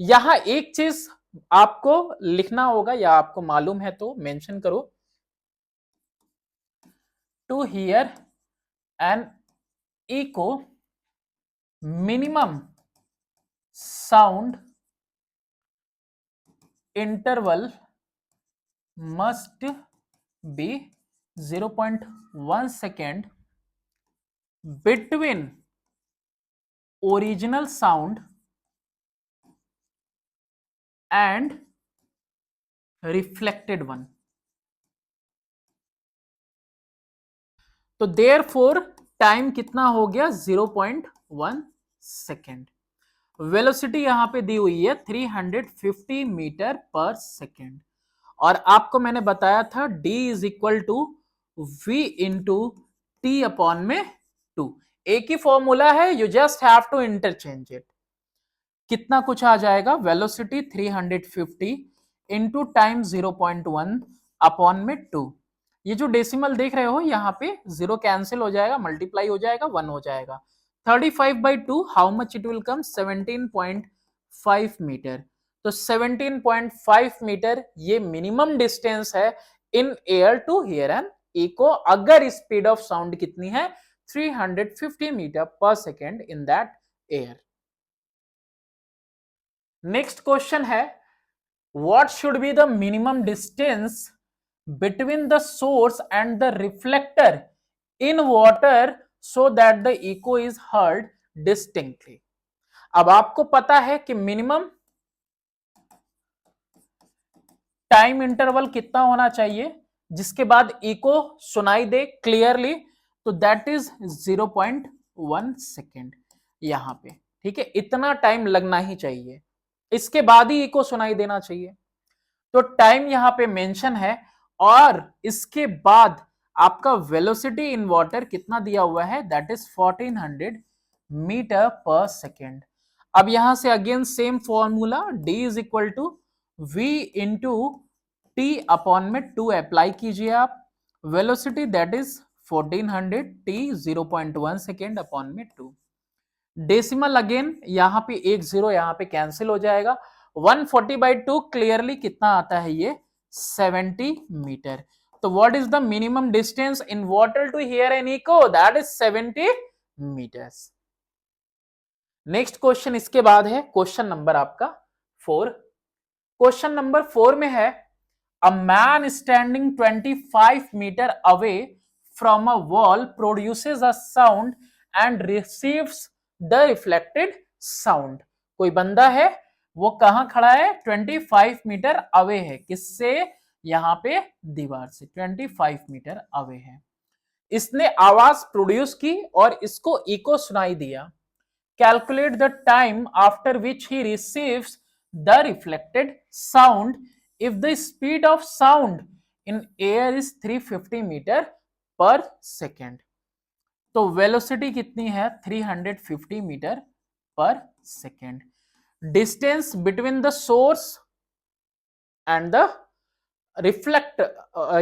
यहां एक चीज आपको लिखना होगा, या आपको मालूम है तो मेंशन करो, to hear an echo minimum sound interval must be 0.1 second between original sound and reflected one. तो देयरफॉर टाइम कितना हो गया? 0.1 सेकेंड। वेलोसिटी यहां पे दी हुई है 350 मीटर पर सेकेंड, और आपको मैंने बताया था d is equal to v into t upon में 2। एक ही फॉर्मूला है, you just have to interchange it. कितना कुछ आ जाएगा? वेलोसिटी 350 इंटू टाइम 0.1 अपॉन में 2। ये जो डेसिमल देख रहे हो यहाँ पे 0 कैंसिल हो जाएगा, मल्टीप्लाई हो जाएगा, 1 हो जाएगा। 35/2 how much it will come? 17.5 metre. तो 17.5 मीटर ये मिनिमम डिस्टेंस है in air to hear an echo, अगर स्पीड ऑफ साउंड कितनी है? 350 metre per second in that air. Next question है, what should be the minimum distance between the source and the reflector in water so that the echo is heard distinctly। अब आपको पता है कि minimum time interval कितना होना चाहिए जिसके बाद इको सुनाई दे क्लियरली, तो दैट इज 0.1 सेकेंड यहां पे। ठीक है, इतना टाइम लगना ही चाहिए, इसके बाद ही इको सुनाई देना चाहिए। तो टाइम यहां पे मेंशन है, और इसके बाद आपका वेलोसिटी इन वाटर कितना दिया हुआ है? That is 1400 metre per second. अब यहां से again same formula, d is equal to v into t upon में 2 अप्लाई कीजिए आप, velocity that is 1400, t 0.1 second upon में 2, डेसिमल अगेन यहां पे एक जीरो यहां पे कैंसिल हो जाएगा, 140/2 क्लियरली कितना आता है ये 70 मीटर। तो what is the minimum distance in water to hear an echo, that is 70 metres. Next question इसके बाद है क्वेश्चन नंबर आपका 4। क्वेश्चन नंबर 4 में है a man standing 25 metre away from a wall produces a sound and receives the reflected sound. कोई बंदा है वो कहां खड़ा है, 25 मीटर अवे है, किससे, यहां पे दीवार से 25 मीटर अवे है, इसने आवाज प्रोड्यूस की और इसको इको सुनाई दिया। Calculate the time after which he receives the reflected sound if the speed of sound in air is 350 metre per second. तो वेलोसिटी कितनी है 350 metre per second. Distance between the source and the reflect,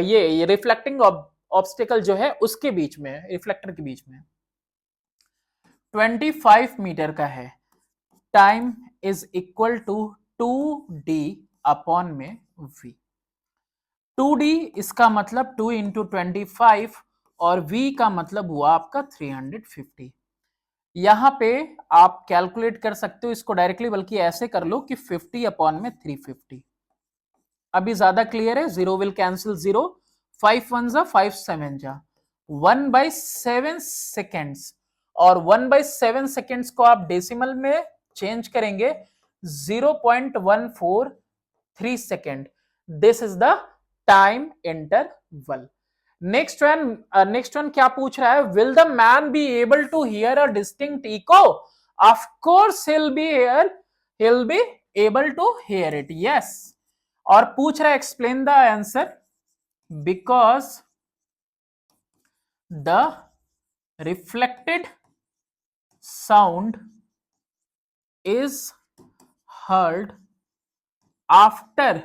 ये reflecting obstacle जो है उसके बीच में, reflector के बीच में 25 मीटर का है। Time is equal to 2d upon में v। 2d इसका मतलब 2 इंटू 25 और v का मतलब हुआ आपका 350। यहां पे आप कैलकुलेट कर सकते हो इसको डायरेक्टली, बल्कि ऐसे कर लो कि 50 अपॉन में 350। अभी ज्यादा क्लियर है, जीरो विल कैंसिल जीरो, 5 1 जा 5 7 जा 1/7 सेकेंड्स, और 1/7 सेकेंड्स को आप डेसिमल में चेंज करेंगे 0.143 second. This is the time interval. Next one क्या पूछ रहा है, will the man be able to hear a distinct echo, of course he'll be able to hear it, yes. और पूछ रहा है explain the answer, because the reflected sound is heard after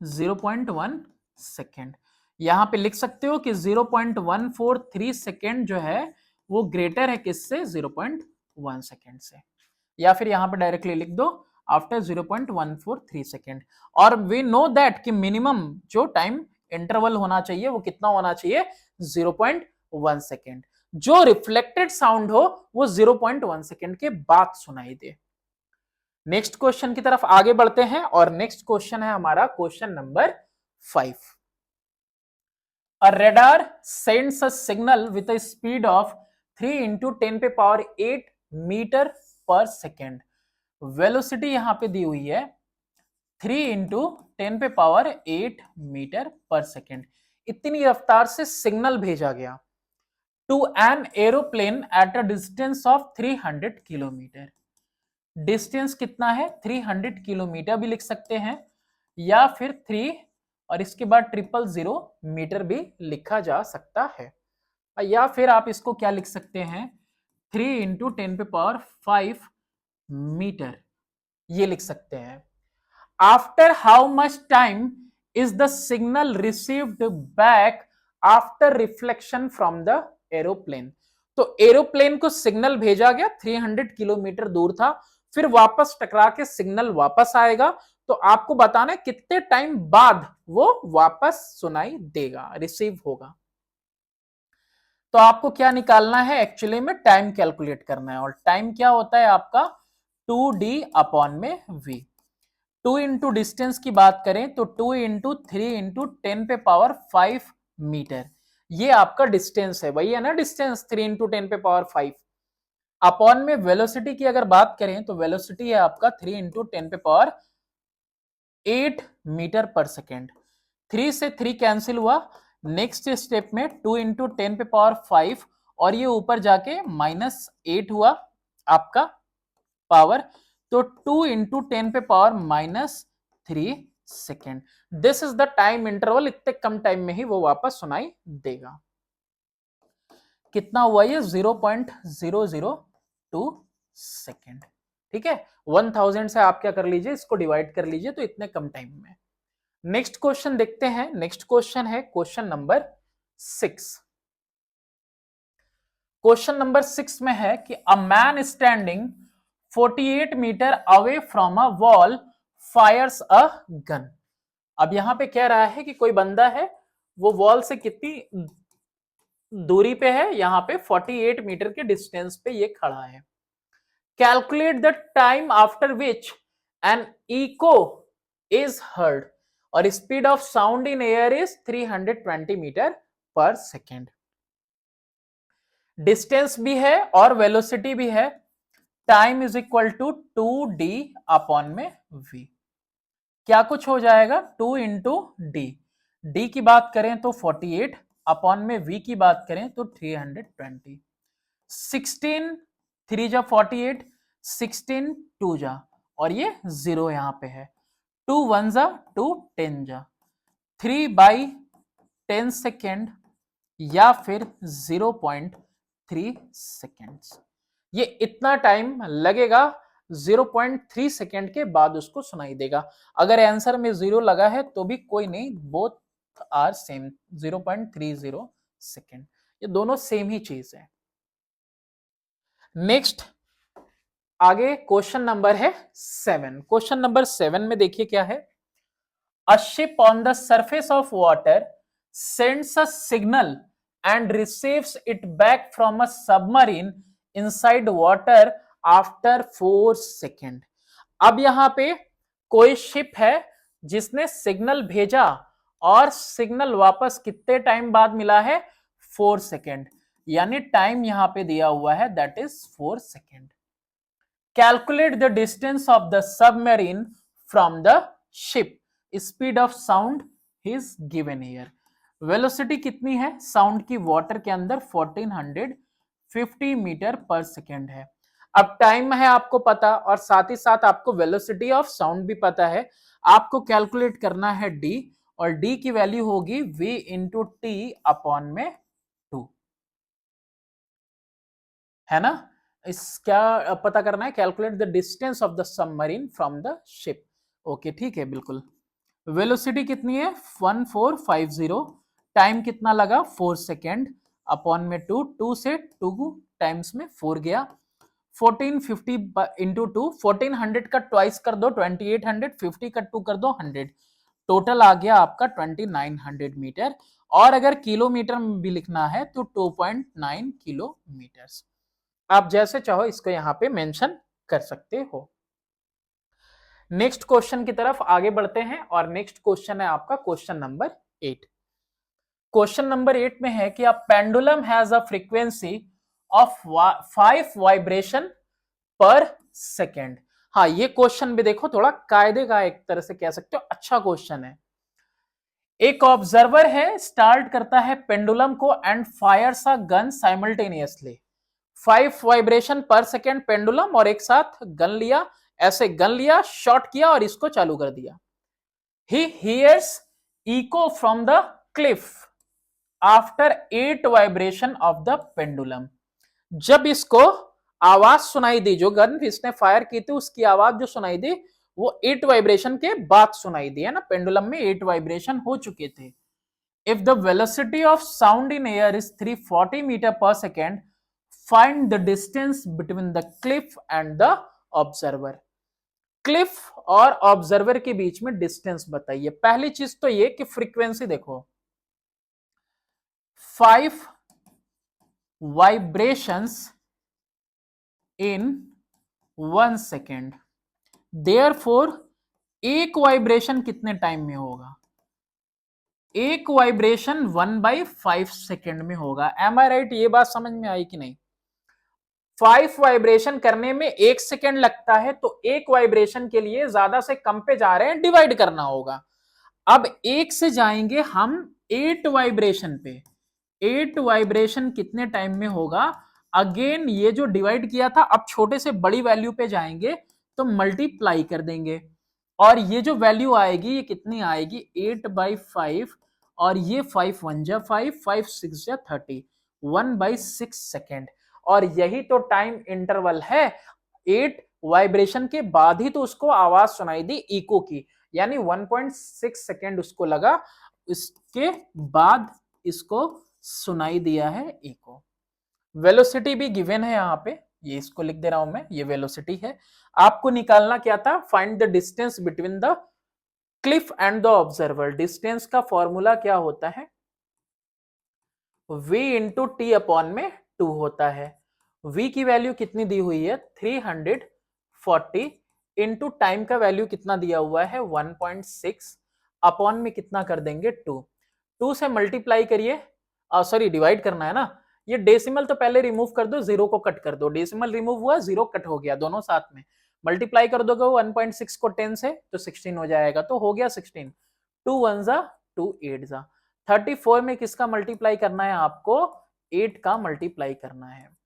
0.1 second. यहां पे लिख सकते हो कि 0.143 सेकेंड जो है वो ग्रेटर है किससे, 0.1 सेकेंड से, या फिर यहां पे डायरेक्टली लिख दो आफ्टर 0.143 सेकेंड। और वी नो दैट कि मिनिमम जो टाइम इंटरवल होना चाहिए वो कितना होना चाहिए, 0.1 सेकेंड। जो रिफ्लेक्टेड साउंड हो वो 0.1 सेकेंड के बाद सुनाई दे। नेक्स्ट क्वेश्चन की तरफ आगे बढ़ते हैं, और नेक्स्ट क्वेश्चन है हमारा question number 5। A radar sends a signal with a speed of 3 into 10⁸ metre per second. Velocity यहां पे दी हुई है 3 इंटू 10⁸ मीटर पर सेकेंड। इतनी रफ्तार से सिग्नल भेजा गया to an aeroplane at a distance of 300 kilometre. Distance कितना है, 300 किलोमीटर भी लिख सकते हैं, या फिर 3 और इसके बाद 000 मीटर भी लिखा जा सकता है, या फिर आप इसको क्या लिख सकते हैं 3 इंटू 10⁵ मीटर, ये लिख सकते हैं। After how much time is the signal received back after reflection from the aeroplane. तो एरोप्लेन को सिग्नल भेजा गया 300 किलोमीटर दूर था, फिर वापस टकरा के सिग्नल वापस आएगा, तो आपको बताना है कितने टाइम बाद वो वापस सुनाई देगा, रिसीव होगा। तो आपको क्या निकालना है, एक्चुअली में टाइम कैलकुलेट करना है, और टाइम क्या होता है आपका 2d अपॉन में v। 2 इंटू डिस्टेंस की बात करें तो 2 इंटू 3 इंटू 10⁵ मीटर, ये आपका डिस्टेंस है, वही है ना डिस्टेंस 3 इंटू 10⁵। अपॉन में वेलोसिटी की अगर बात करें तो वेलोसिटी है आपका 3 इंटू 10⁸ मीटर पर सेकेंड। 3 से 3 कैंसिल हुआ, नेक्स्ट स्टेप में 2 इंटू 10⁵, और ये ऊपर जाके -8 हुआ आपका पावर, तो 2 into 10⁻³ second. This is the time interval, इतने कम टाइम में ही वो वापस सुनाई देगा। कितना हुआ ये 0.002 सेकेंड, ठीक है। 1000 से आप क्या कर लीजिए, इसको डिवाइड कर लीजिए, तो इतने कम टाइम में। नेक्स्ट क्वेश्चन देखते हैं। नेक्स्ट क्वेश्चन है क्वेश्चन नंबर 6। क्वेश्चन नंबर 6 में है कि a man standing 48 metre away from a wall fires a gun. अब यहां पे कह रहा है कि कोई बंदा है, वो वॉल से कितनी दूरी पे है, यहां पे 48 मीटर के डिस्टेंस पे ये खड़ा है। Calculate the time after which an echo is heard और speed of sound in air is 320 metre per second. Distance भी है और वेलोसिटी भी है। Time is equal to 2d upon में v। क्या कुछ हो जाएगा, 2 इंटू डी। डी की बात करें तो 48 अपॉन में v की बात करें तो 320। 16 3 जा 48, 16 2 जा, और ये 0 यहां पे है। 2 1 जा 2 10 जा, 3/10 सेकेंड या फिर 0.3 सेकेंड्स। ये इतना टाइम लगेगा। 0.3 सेकेंड के बाद उसको सुनाई देगा। अगर आंसर में 0 लगा है तो भी कोई नहीं, बोथ आर सेम। 0.30 सेकेंड, ये दोनों सेम ही चीज है। नेक्स्ट आगे क्वेश्चन नंबर है 7। क्वेश्चन नंबर 7 में देखिए क्या है। A ship on the surface of water sends a signal and receives it back from a submarine inside water after 4 second. अब यहां पे कोई शिप है जिसने सिग्नल भेजा और सिग्नल वापस कितने टाइम बाद मिला है, 4 सेकेंड। यानी टाइम यहां पे दिया हुआ है that is 4 second. Calculate the distance of the submarine from the ship, speed of sound is given here. Velocity कितनी है साउंड की वाटर के अंदर, 1450 मीटर पर सेकेंड है। अब टाइम है आपको पता और साथ ही साथ आपको वेलोसिटी ऑफ साउंड भी पता है। आपको कैलकुलेट करना है डी, और डी की वैल्यू होगी v इंटू टी अपॉन में 2, है ना। इस क्या पता करना है, calculate the distance of the submarine from the ship. Okay ठीक है बिल्कुल। वेलोसिटी कितनी है 1450, टाइम कितना लगा 4 सेकेंड अपॉन में 2, 2 से 2 टाइम्स में 4 गया। 1450 इंटू 2, 1400 का ट्वाइस कर दो 2800, 50 का 2 कर दो 100, टोटल आ गया आपका 2900 मीटर। और अगर किलोमीटर में भी लिखना है तो 2.9 किलोमीटर। आप जैसे चाहो इसको यहां पे मेंशन कर सकते हो। नेक्स्ट क्वेश्चन की तरफ आगे बढ़ते हैं और नेक्स्ट क्वेश्चन है आपका क्वेश्चन नंबर 8। क्वेश्चन नंबर 8 में है कि a pendulum has a frequency of 5 vibration पर सेकेंड। हाँ ये क्वेश्चन भी देखो थोड़ा कायदे का, एक तरह से कह सकते हो अच्छा क्वेश्चन है। एक ऑब्जर्वर है, स्टार्ट करता है पेंडुलम को and Fyers a gun simultaneously. 5 vibration पर सेकेंड पेंडुलम, और एक साथ गन लिया, ऐसे गन लिया, शॉट किया और इसको चालू कर दिया। He hears eco from the Cliff after 8 vibration of the pendulum. जब इसको आवाज सुनाई दी, जो गन इसने फायर की थी उसकी आवाज जो सुनाई दी, वो 8 वाइब्रेशन के बाद सुनाई दी, है ना। पेंडुलम में 8 वाइब्रेशन हो चुके थे। If the velocity of sound in air is 340 meter per second, find the distance between the cliff and the observer. Cliff और ऑब्जर्वर के बीच में डिस्टेंस बताइए। पहली चीज तो ये कि फ्रीक्वेंसी देखो, 5 वाइब्रेशंस इन 1 सेकेंड, देयरफॉर एक वाइब्रेशन कितने टाइम में होगा, एक वाइब्रेशन 1/5 सेकेंड में होगा। एम आई राइट, ये बात समझ में आई कि नहीं। 5 वाइब्रेशन करने में 1 सेकेंड लगता है, तो एक वाइब्रेशन के लिए ज्यादा से कम पे जा रहे हैं, डिवाइड करना होगा। अब 1 से जाएंगे हम 8 वाइब्रेशन पे, 8 वाइब्रेशन कितने टाइम में होगा। अगेन ये जो डिवाइड किया था, अब छोटे से बड़ी वैल्यू पे जाएंगे तो मल्टीप्लाई कर देंगे, और ये जो वैल्यू आएगी ये कितनी आएगी 8/5, और ये 5 1 जा 5, 5 6 जा 30, 1/6 सेकेंड। और यही तो टाइम इंटरवल है। 8 वाइब्रेशन के बाद ही तो उसको आवाज सुनाई दी इको की, यानी 1.6 सेकेंड उसको लगा, इसके बाद इसको सुनाई दिया है इको। वेलोसिटी भी गिवन है यहाँ पे, ये इसको लिख दे रहा हूं मैं, ये वेलोसिटी है। आपको निकालना क्या था, find the distance between the Cliff and the observer. Distance का फॉर्मूला क्या होता है, v इंटू टी अपॉन में 2 होता है। v की वैल्यू कितनी दी हुई है 340, इंटू टाइम का वैल्यू कितना दिया हुआ है 1.6, अपॉन में कितना कर देंगे 2 से मल्टीप्लाई करिए, सॉरी डिवाइड करना है ना, ये डेसिमल तो पहले रिमूव कर दो, जीरो को कट कर दो, डेसिमल रिमूव हुआ, जीरो कट हो गया, दोनों साथ में मल्टीप्लाई कर दोगे 1.6 को 10 से तो 16 हो जाएगा, तो हो गया 16, 2 1 जा 2 8 जा। 34 में किसका मल्टीप्लाई करना है आपको, 8 का मल्टीप्लाई करना है।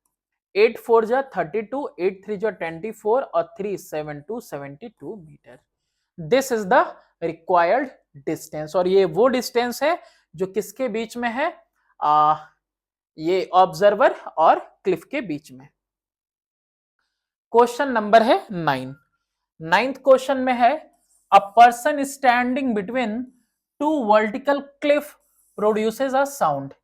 8 4 जा 32, 8 3 जा 24 और 3 7 2 72 metre. This is the required distance, और ये वो डिस्टेंस है जो किसके बीच में है, ये ऑब्जर्वर और क्लिफ के बीच में। क्वेश्चन नंबर है 9। नाइन्थ क्वेश्चन में है, a person standing between two vertical Cliff produces a sound.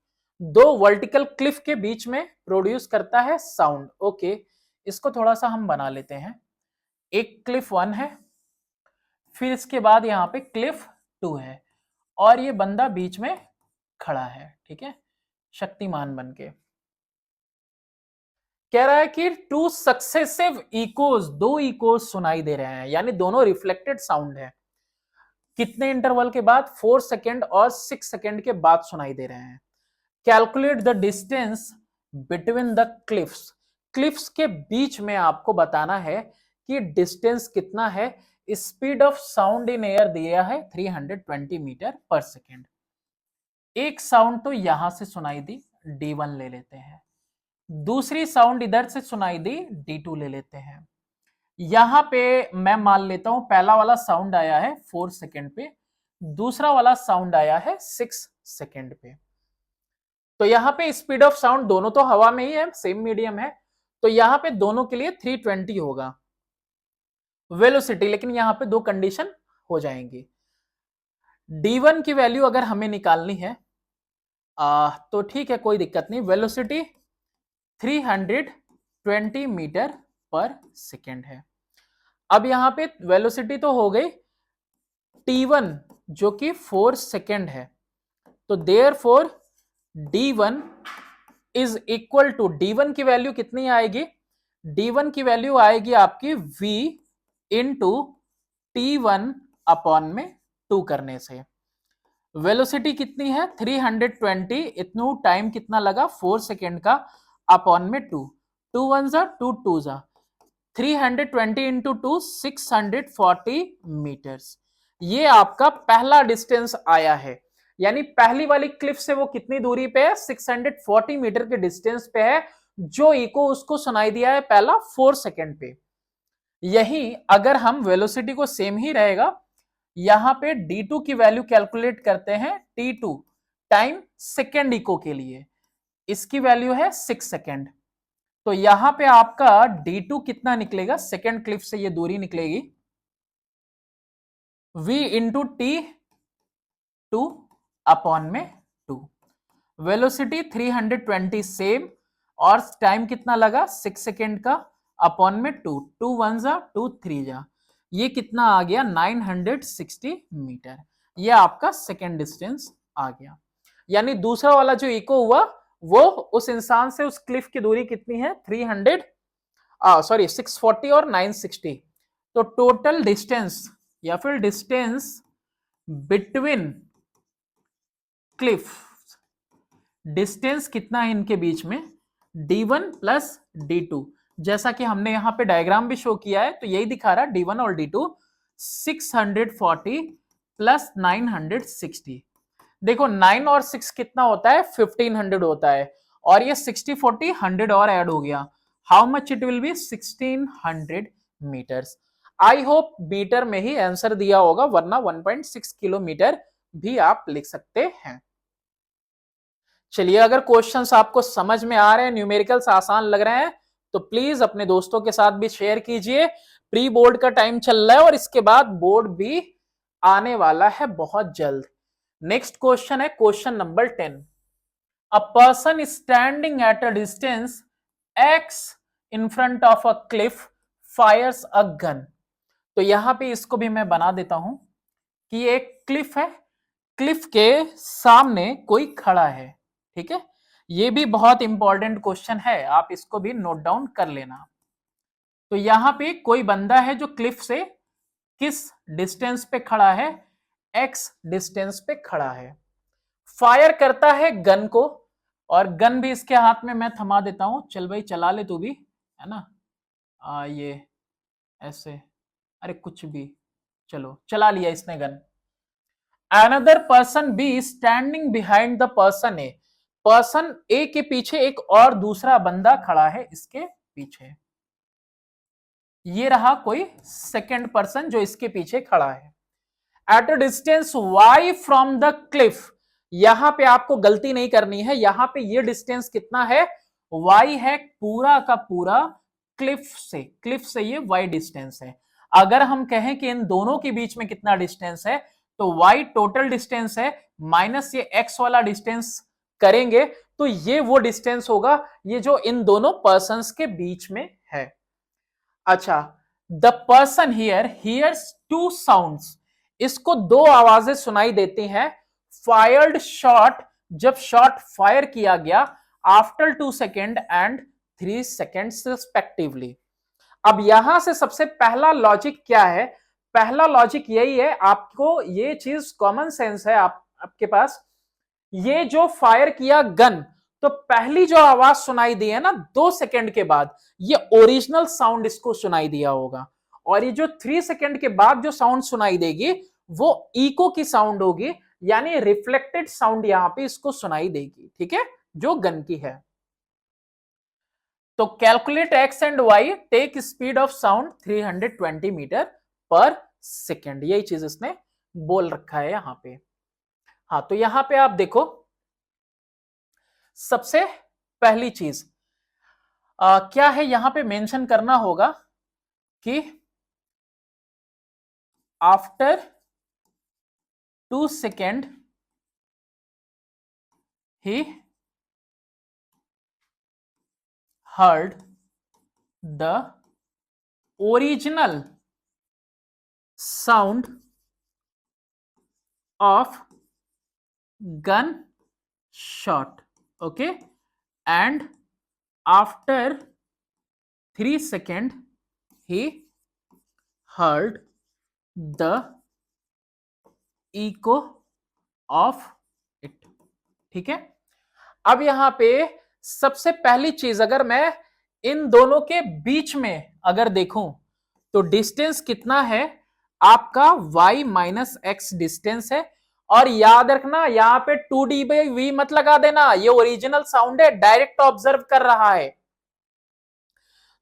दो वर्टिकल क्लिफ के बीच में प्रोड्यूस करता है साउंड। ओके, इसको थोड़ा सा हम बना लेते हैं। एक क्लिफ 1 है, फिर इसके बाद यहाँ पे क्लिफ 2 है, और ये बंदा बीच में खड़ा है, ठीक है, शक्तिमान बनके। कह रहा है कि 2 सक्सेसिव इकोज, 2 इकोज सुनाई दे रहे हैं, यानी दोनों रिफ्लेक्टेड साउंड है। कितने इंटरवल के बाद, 4 सेकेंड और 6 सेकेंड के बाद सुनाई दे रहे हैं। Calculate the distance between the cliffs. Cliffs के बीच में आपको बताना है कि डिस्टेंस कितना है। Speed of sound in air दिया है 320 मीटर पर सेकेंड। एक साउंड तो यहां से सुनाई दी, D1 ले लेते हैं, दूसरी साउंड इधर से सुनाई दी, D2 ले लेते हैं। यहां पे मैं मान लेता हूं पहला वाला साउंड आया है 4 सेकेंड पे, दूसरा वाला साउंड आया है 6 सेकेंड पे। तो यहां पे स्पीड ऑफ साउंड दोनों तो हवा में ही है, सेम मीडियम है, तो यहां पे दोनों के लिए 320 होगा वेलोसिटी। लेकिन यहां पे दो कंडीशन हो जाएंगी। D1 की वैल्यू अगर हमें निकालनी है तो ठीक है, कोई दिक्कत नहीं। वेलोसिटी 320 मीटर पर सेकेंड है। अब यहां पे वेलोसिटी तो हो गई T1 जो कि 4 सेकेंड है, तो therefore D1 is equal to, D1 की वैल्यू कितनी आएगी, D1 की वैल्यू आएगी आपकी V इंटू T1 अपॉन में 2 करने से। वेलोसिटी कितनी है 320, इतनू टाइम कितना लगा 4 सेकेंड का, अपॉन में 2, 2 1 जा 2 2 जा 320 इंटू 2 640 मीटर्स। ये आपका पहला डिस्टेंस आया है, यानी पहली वाली क्लिफ से वो कितनी दूरी पे है, 640 मीटर के डिस्टेंस पे है, जो इको उसको सुनाई दिया है पहला 4 सेकेंड पे। यही अगर हम वेलोसिटी को सेम ही रहेगा, यहां पे D2 की वैल्यू कैलकुलेट करते हैं, T2 टाइम सेकेंड इको के लिए, इसकी वैल्यू है 6 सेकेंड। तो यहां पे आपका D2 कितना निकलेगा, सेकेंड क्लिफ से ये दूरी निकलेगी V इंटू T2 अपॉन में 2। वेलोसिटी 320 सेम, और टाइम कितना लगा 6 सेकेंड का, अपॉन में 2, 2 1 जा 2 3 जा, ये कितना आ गया 960 मीटर। ये आपका सेकेंड डिस्टेंस आ गया। यानी दूसरा वाला जो इको हुआ वो उस इंसान से उस क्लिफ की दूरी कितनी है 640 और 960। तो टोटल डिस्टेंस या फिर डिस्टेंस बिटवीन क्लिफ, डिस्टेंस कितना है इनके बीच में, D1 प्लस D2। जैसा कि हमने यहां पे डायग्राम भी शो किया है, तो यही दिखा रहा है D1 और D2 640 प्लस 960। देखो 9 और 6 कितना होता है 1500 होता है, और ये 60 40 100 और ऐड हो गया, how much it will be 1600 metres. I hope metre में ही आंसर दिया होगा, वरना 1.6 किलोमीटर भी आप लिख सकते हैं। चलिए, अगर क्वेश्चंस आपको समझ में आ रहे हैं, न्यूमेरिकल्स आसान लग रहे हैं, तो प्लीज अपने दोस्तों के साथ भी शेयर कीजिए। प्री बोर्ड का टाइम चल रहा है और इसके बाद बोर्ड भी आने वाला है बहुत जल्द। नेक्स्ट क्वेश्चन है question number 10। A person standing at a distance x in front of a cliff Fyers a gun. तो यहां पे इसको भी मैं बना देता हूं कि एक क्लिफ है, क्लिफ के सामने कोई खड़ा है। ठीक है, ये भी बहुत इंपॉर्टेंट क्वेश्चन है, आप इसको भी नोट डाउन कर लेना। तो यहां पे कोई बंदा है जो क्लिफ से किस डिस्टेंस पे खड़ा है, x डिस्टेंस पे खड़ा है, फायर करता है गन को, और गन भी इसके हाथ में मैं थमा देता हूं, चल भाई चला ले तू भी, है ना। ये ऐसे, अरे कुछ भी, चलो चला लिया इसने gun. Another person B standing behind the person A, person A के पीछे एक और दूसरा बंदा खड़ा है इसके पीछे। ये रहा कोई सेकंड पर्सन जो इसके पीछे खड़ा है। Eight a distance y from the Cliff, यहां पे आपको गलती नहीं करनी है, यहां पे ये डिस्टेंस कितना है, y है पूरा का पूरा क्लिफ से ये y डिस्टेंस है। अगर हम कहें कि इन दोनों के बीच में कितना डिस्टेंस है, तो y टोटल डिस्टेंस है माइनस ये x वाला डिस्टेंस करेंगे तो ये वो डिस्टेंस होगा ये जो इन दोनों पर्संस के बीच में है। अच्छा, the person hears two sounds, इसको दो आवाजें सुनाई देती हैं। फायर्ड शॉट, जब शॉट फायर किया गया, after 2 second and 3 seconds respectively. अब यहां से सबसे पहला लॉजिक क्या है, पहला लॉजिक यही है, आपको ये चीज कॉमन सेंस है आपके पास, ये जो फायर किया गन, तो पहली जो आवाज सुनाई दी है ना 2 सेकेंड के बाद, ये ओरिजिनल साउंड इसको सुनाई दिया होगा, और ये जो 3 सेकेंड के बाद जो साउंड सुनाई देगी वो इको की साउंड होगी, यानी रिफ्लेक्टेड साउंड यहां पे इसको सुनाई देगी। ठीक है, जो गन की है। तो calculate x and y, take speed of sound 320 metre per second, यही चीज इसने बोल रखा है यहां पे। हाँ, तो यहां पे आप देखो, सबसे पहली चीज क्या है, यहां पे मेंशन करना होगा कि after 2 second he heard the original sound of gun shot, okay, and after 3 seconds he heard the echo of it। ठीक है, अब यहां पे सबसे पहली चीज, अगर मैं इन दोनों के बीच में अगर देखूं तो डिस्टेंस कितना है, आपका y माइनस एक्स डिस्टेंस है, और याद रखना यहां पे 2d/v मत लगा देना, ये ओरिजिनल साउंड है, डायरेक्ट ऑब्जर्व कर रहा है।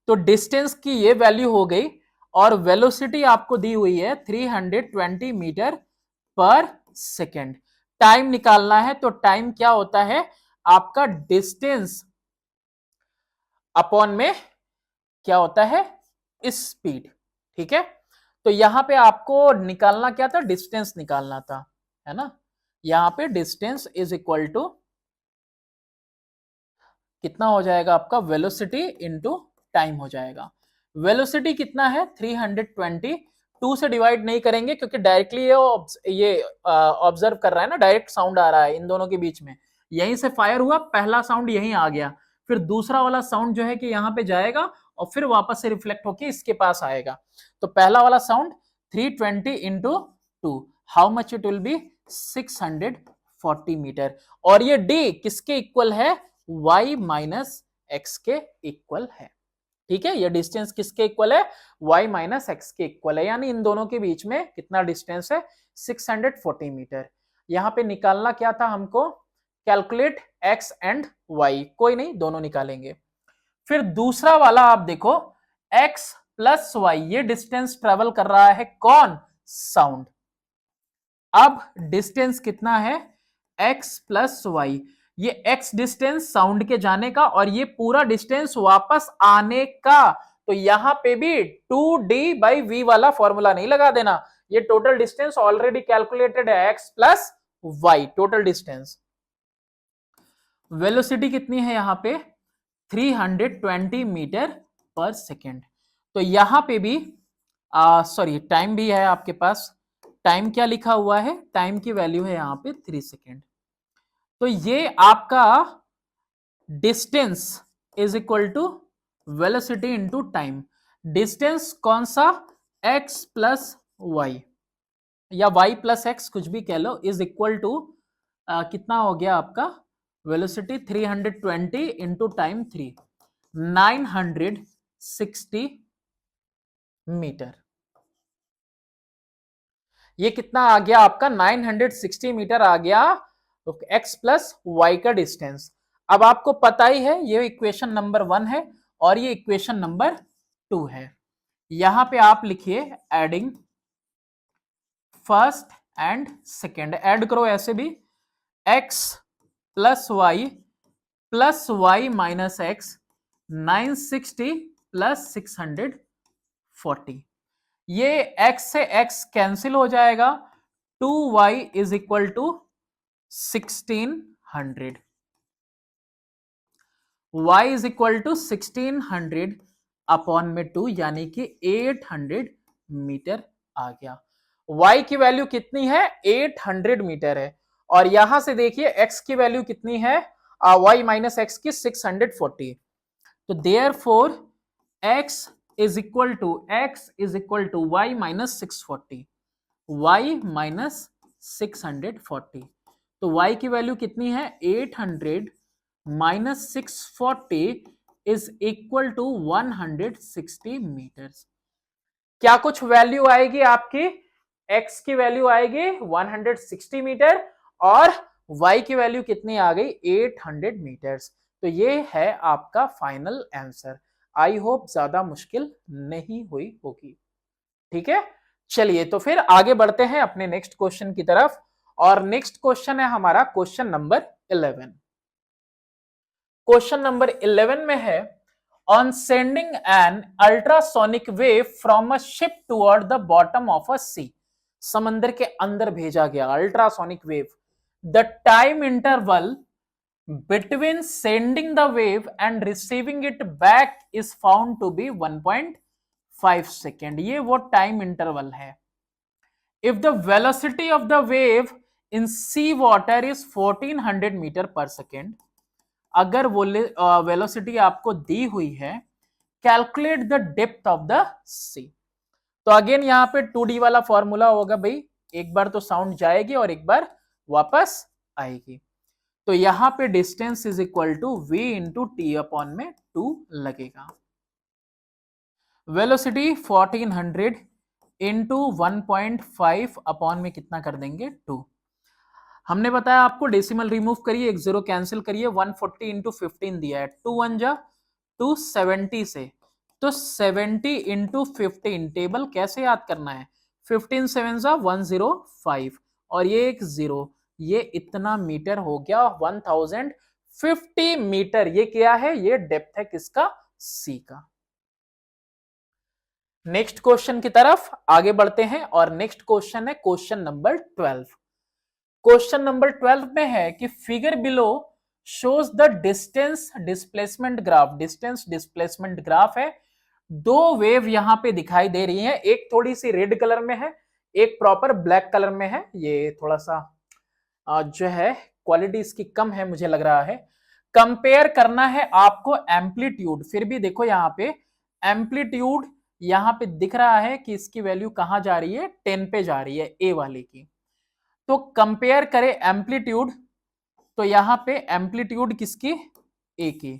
तो डिस्टेंस की ये वैल्यू हो गई, और वेलोसिटी आपको दी हुई है 320 मीटर पर सेकेंड। टाइम निकालना है, तो टाइम क्या होता है आपका, डिस्टेंस अपॉन में क्या होता है, स्पीड। ठीक है, तो यहां पे आपको निकालना क्या था, डिस्टेंस निकालना था, है ना। यहां पे डिस्टेंस इज इक्वल टू कितना हो जाएगा आपका, वेलोसिटी इंटू टाइम हो जाएगा। वेलोसिटी कितना है 320, 2 से डिवाइड नहीं करेंगे क्योंकि डायरेक्टली ये ऑब्जर्व कर रहा है ना, डायरेक्ट साउंड आ रहा है इन दोनों के बीच में, यहीं से फायर हुआ, पहला साउंड यहीं आ गया, फिर दूसरा वाला साउंड जो है कि यहां पे जाएगा और फिर वापस से रिफ्लेक्ट होके इसके पास आएगा। तो पहला वाला sound 320 into 2, how much it will be, 640 metre, और ये डी किसके इक्वल है, y माइनस एक्स के इक्वल है। ठीक है, ये डिस्टेंस किसके इक्वल है, y माइनस एक्स के इक्वल है, यानी इन दोनों के बीच में कितना डिस्टेंस है, 640 मीटर। यहां पे निकालना क्या था हमको, कैलकुलेट x एंड y, कोई नहीं दोनों निकालेंगे। फिर दूसरा वाला आप देखो, x प्लस y, ये डिस्टेंस ट्रेवल कर रहा है कौन, साउंड। अब डिस्टेंस कितना है, x प्लस वाई, ये x डिस्टेंस साउंड के जाने का, और ये पूरा डिस्टेंस वापस आने का। तो यहां पे भी 2d/v वाला फॉर्मूला नहीं लगा देना, ये टोटल डिस्टेंस ऑलरेडी कैलकुलेटेड है, x plus y total distance. Velocity कितनी है यहाँ पे 320 मीटर पर सेकेंड। तो यहां पे भी सॉरी टाइम भी है आपके पास, टाइम क्या लिखा हुआ है, टाइम की वैल्यू है यहां पे 3 सेकेंड। तो ये आपका distance is equal to velocity into time. Distance कौन सा, x प्लस वाई या y प्लस एक्स कुछ भी कह लो, इज इक्वल टू कितना हो गया आपका वेलोसिटी 320 इंटू टाइम 3, 960 मीटर। ये कितना आ गया आपका 960 मीटर आ गया x प्लस वाई का डिस्टेंस। अब आपको पता ही है ये इक्वेशन नंबर 1 है और ये इक्वेशन नंबर 2 है। यहां पे आप लिखिए adding first and second, add करो ऐसे भी, x plus y minus x 960 plus 640, ये x से x कैंसिल हो जाएगा, 2y is equal to 1600, y is equal to 1600 upon में 2 यानी कि 800 मीटर आ गया। y की वैल्यू कितनी है 800 मीटर है, और यहां से देखिए x की वैल्यू कितनी है y माइनस एक्स की 640। तो therefore x is equal to y minus 640, y minus 640। तो y की वैल्यू कितनी है 800 minus 640 is equal to 160 metres. क्या कुछ वैल्यू आएगी आपकी, x की वैल्यू आएगी 160 मीटर और y की वैल्यू कितनी आ गई 800 मीटर्स। तो ये है आपका फाइनल आंसर। आई होप ज्यादा मुश्किल नहीं हुई होगी, ठीक है। चलिए तो फिर आगे बढ़ते हैं अपने नेक्स्ट क्वेश्चन की तरफ, और नेक्स्ट क्वेश्चन है हमारा क्वेश्चन नंबर 11। क्वेश्चन नंबर 11 में है, on sending an ultrasonic wave from a ship toward the bottom of a sea, समंदर के अंदर भेजा गया ultrasonic wave, the time interval between sending the wave and receiving it back is found to be 1.5 second। ये वो time interval है। if the velocity of the wave in sea water is 1400 metre per second, अगर वो velocity आपको दी हुई है, calculate the depth of the sea. तो अगेन यहां पे 2D वाला फॉर्मूला होगा भाई, एक बार तो साउंड जाएगी और एक बार वापस आएगी। तो यहां पे distance is equal to v into t upon में 2 लगेगा। वेलोसिटी 1400 इंटू 1.5 अपॉन में कितना कर देंगे 2। हमने बताया आपको डेसिमल रिमूव करिए, एक जीरो कैंसिल करिए, 140 इंटू 15 दिया है, 2 1 जा 270 से, तो 70 इंटू 15 टेबल कैसे याद करना है, 15 7 जा 105 और ये एक जीरो, ये इतना मीटर हो गया 1050 मीटर। ये क्या है, ये डेप्थ है किसका, सी का। नेक्स्ट क्वेश्चन की तरफ आगे बढ़ते हैं, और नेक्स्ट क्वेश्चन है क्वेश्चन नंबर 12। क्वेश्चन नंबर 12 में है कि figure below shows the distance displacement graph, distance displacement graph है। दो वेव यहां पे दिखाई दे रही हैं, एक थोड़ी सी रेड कलर में है, एक प्रॉपर ब्लैक कलर में है। ये थोड़ा सा जो है क्वालिटी इसकी कम है मुझे लग रहा है। कंपेयर करना है आपको एम्पलीट्यूड, फिर भी देखो यहाँ पे एम्पलीट्यूड यहाँ पे दिख रहा है कि इसकी वैल्यू कहां जा रही है, 10 पे जा रही है, ए वाले की। तो कंपेयर करें एम्पलीट्यूड, तो यहां पे एम्पलीट्यूड किसकी, ए की,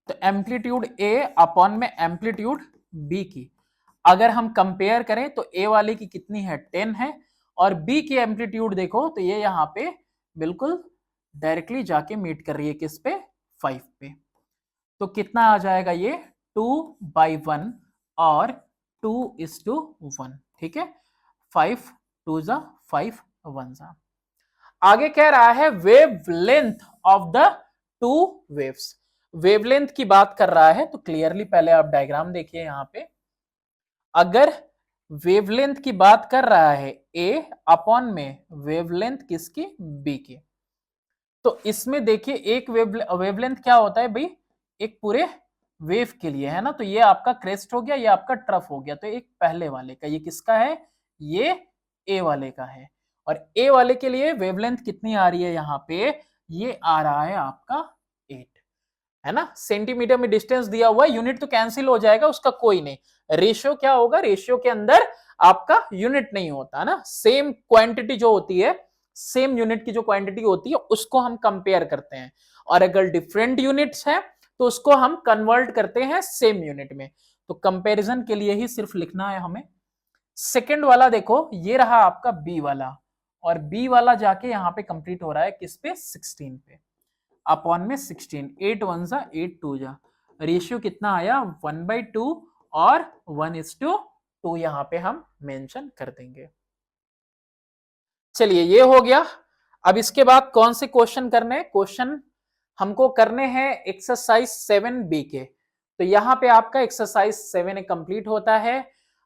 तो एम्पलीट्यूड ए अपॉन में एम्पलीट्यूड बी की। अगर हम कंपेयर करें तो ए वाले की कितनी है 10 है, और बी की एम्पलीट्यूड देखो तो ये यहां पे बिल्कुल डायरेक्टली जाके मीट कर रही है किस पे, 5 पे। तो कितना आ जाएगा ये 2/1 और 2:1, ठीक है, 5 2 जा 5 1 जा। आगे कह रहा है wave length of the two waves, wavelength की बात कर रहा है। तो क्लियरली पहले आप डायग्राम देखिए यहां पे, अगर वेवलेंथ की बात कर रहा है ए अपॉन में वेवलेंथ किसकी, बी की। तो इसमें देखिए एक वेवलेंथ क्या होता है भाई, एक पूरे वेव के लिए है ना। तो ये आपका क्रेस्ट हो गया, ये आपका ट्रफ हो गया। तो एक पहले वाले का, ये किसका है, ये ए वाले का है। और ए वाले के लिए वेवलेंथ कितनी आ रही है यहाँ पे, ये आ रहा है आपका 8, है ना। सेंटीमीटर में डिस्टेंस दिया हुआ है, यूनिट तो कैंसिल हो जाएगा, उसका कोई नहीं। रेशियो क्या होगा, रेशियो के अंदर आपका यूनिट नहीं होता ना, सेम क्वांटिटी जो होती है, सेम यूनिट की जो क्वांटिटी होती है उसको हम कंपेयर करते हैं। और अगर डिफरेंट यूनिट्स है तो उसको हम कन्वर्ट करते हैं सेम यूनिट में। तो कंपैरिजन के लिए ही सिर्फ लिखना है हमें। सेकंड वाला देखो, ये रहा आपका बी वाला, और बी वाला जाके यहां पे कंप्लीट हो रहा है किस पे, 16 पे, अपॉन में 16, 8 वन जा 8 टू जा, रेशियो कितना आया 1/2 और 1:2 यहां पे हम मेंशन कर देंगे। चलिए ये हो गया। अब इसके बाद कौन से क्वेश्चन करने, क्वेश्चन हमको करने हैं एक्सरसाइज 7B के। तो यहाँ पे आपका एक्सरसाइज 7 कंप्लीट होता है।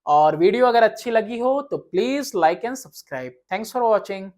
और वीडियो अगर अच्छी लगी हो तो please like and subscribe. Thanks for watching.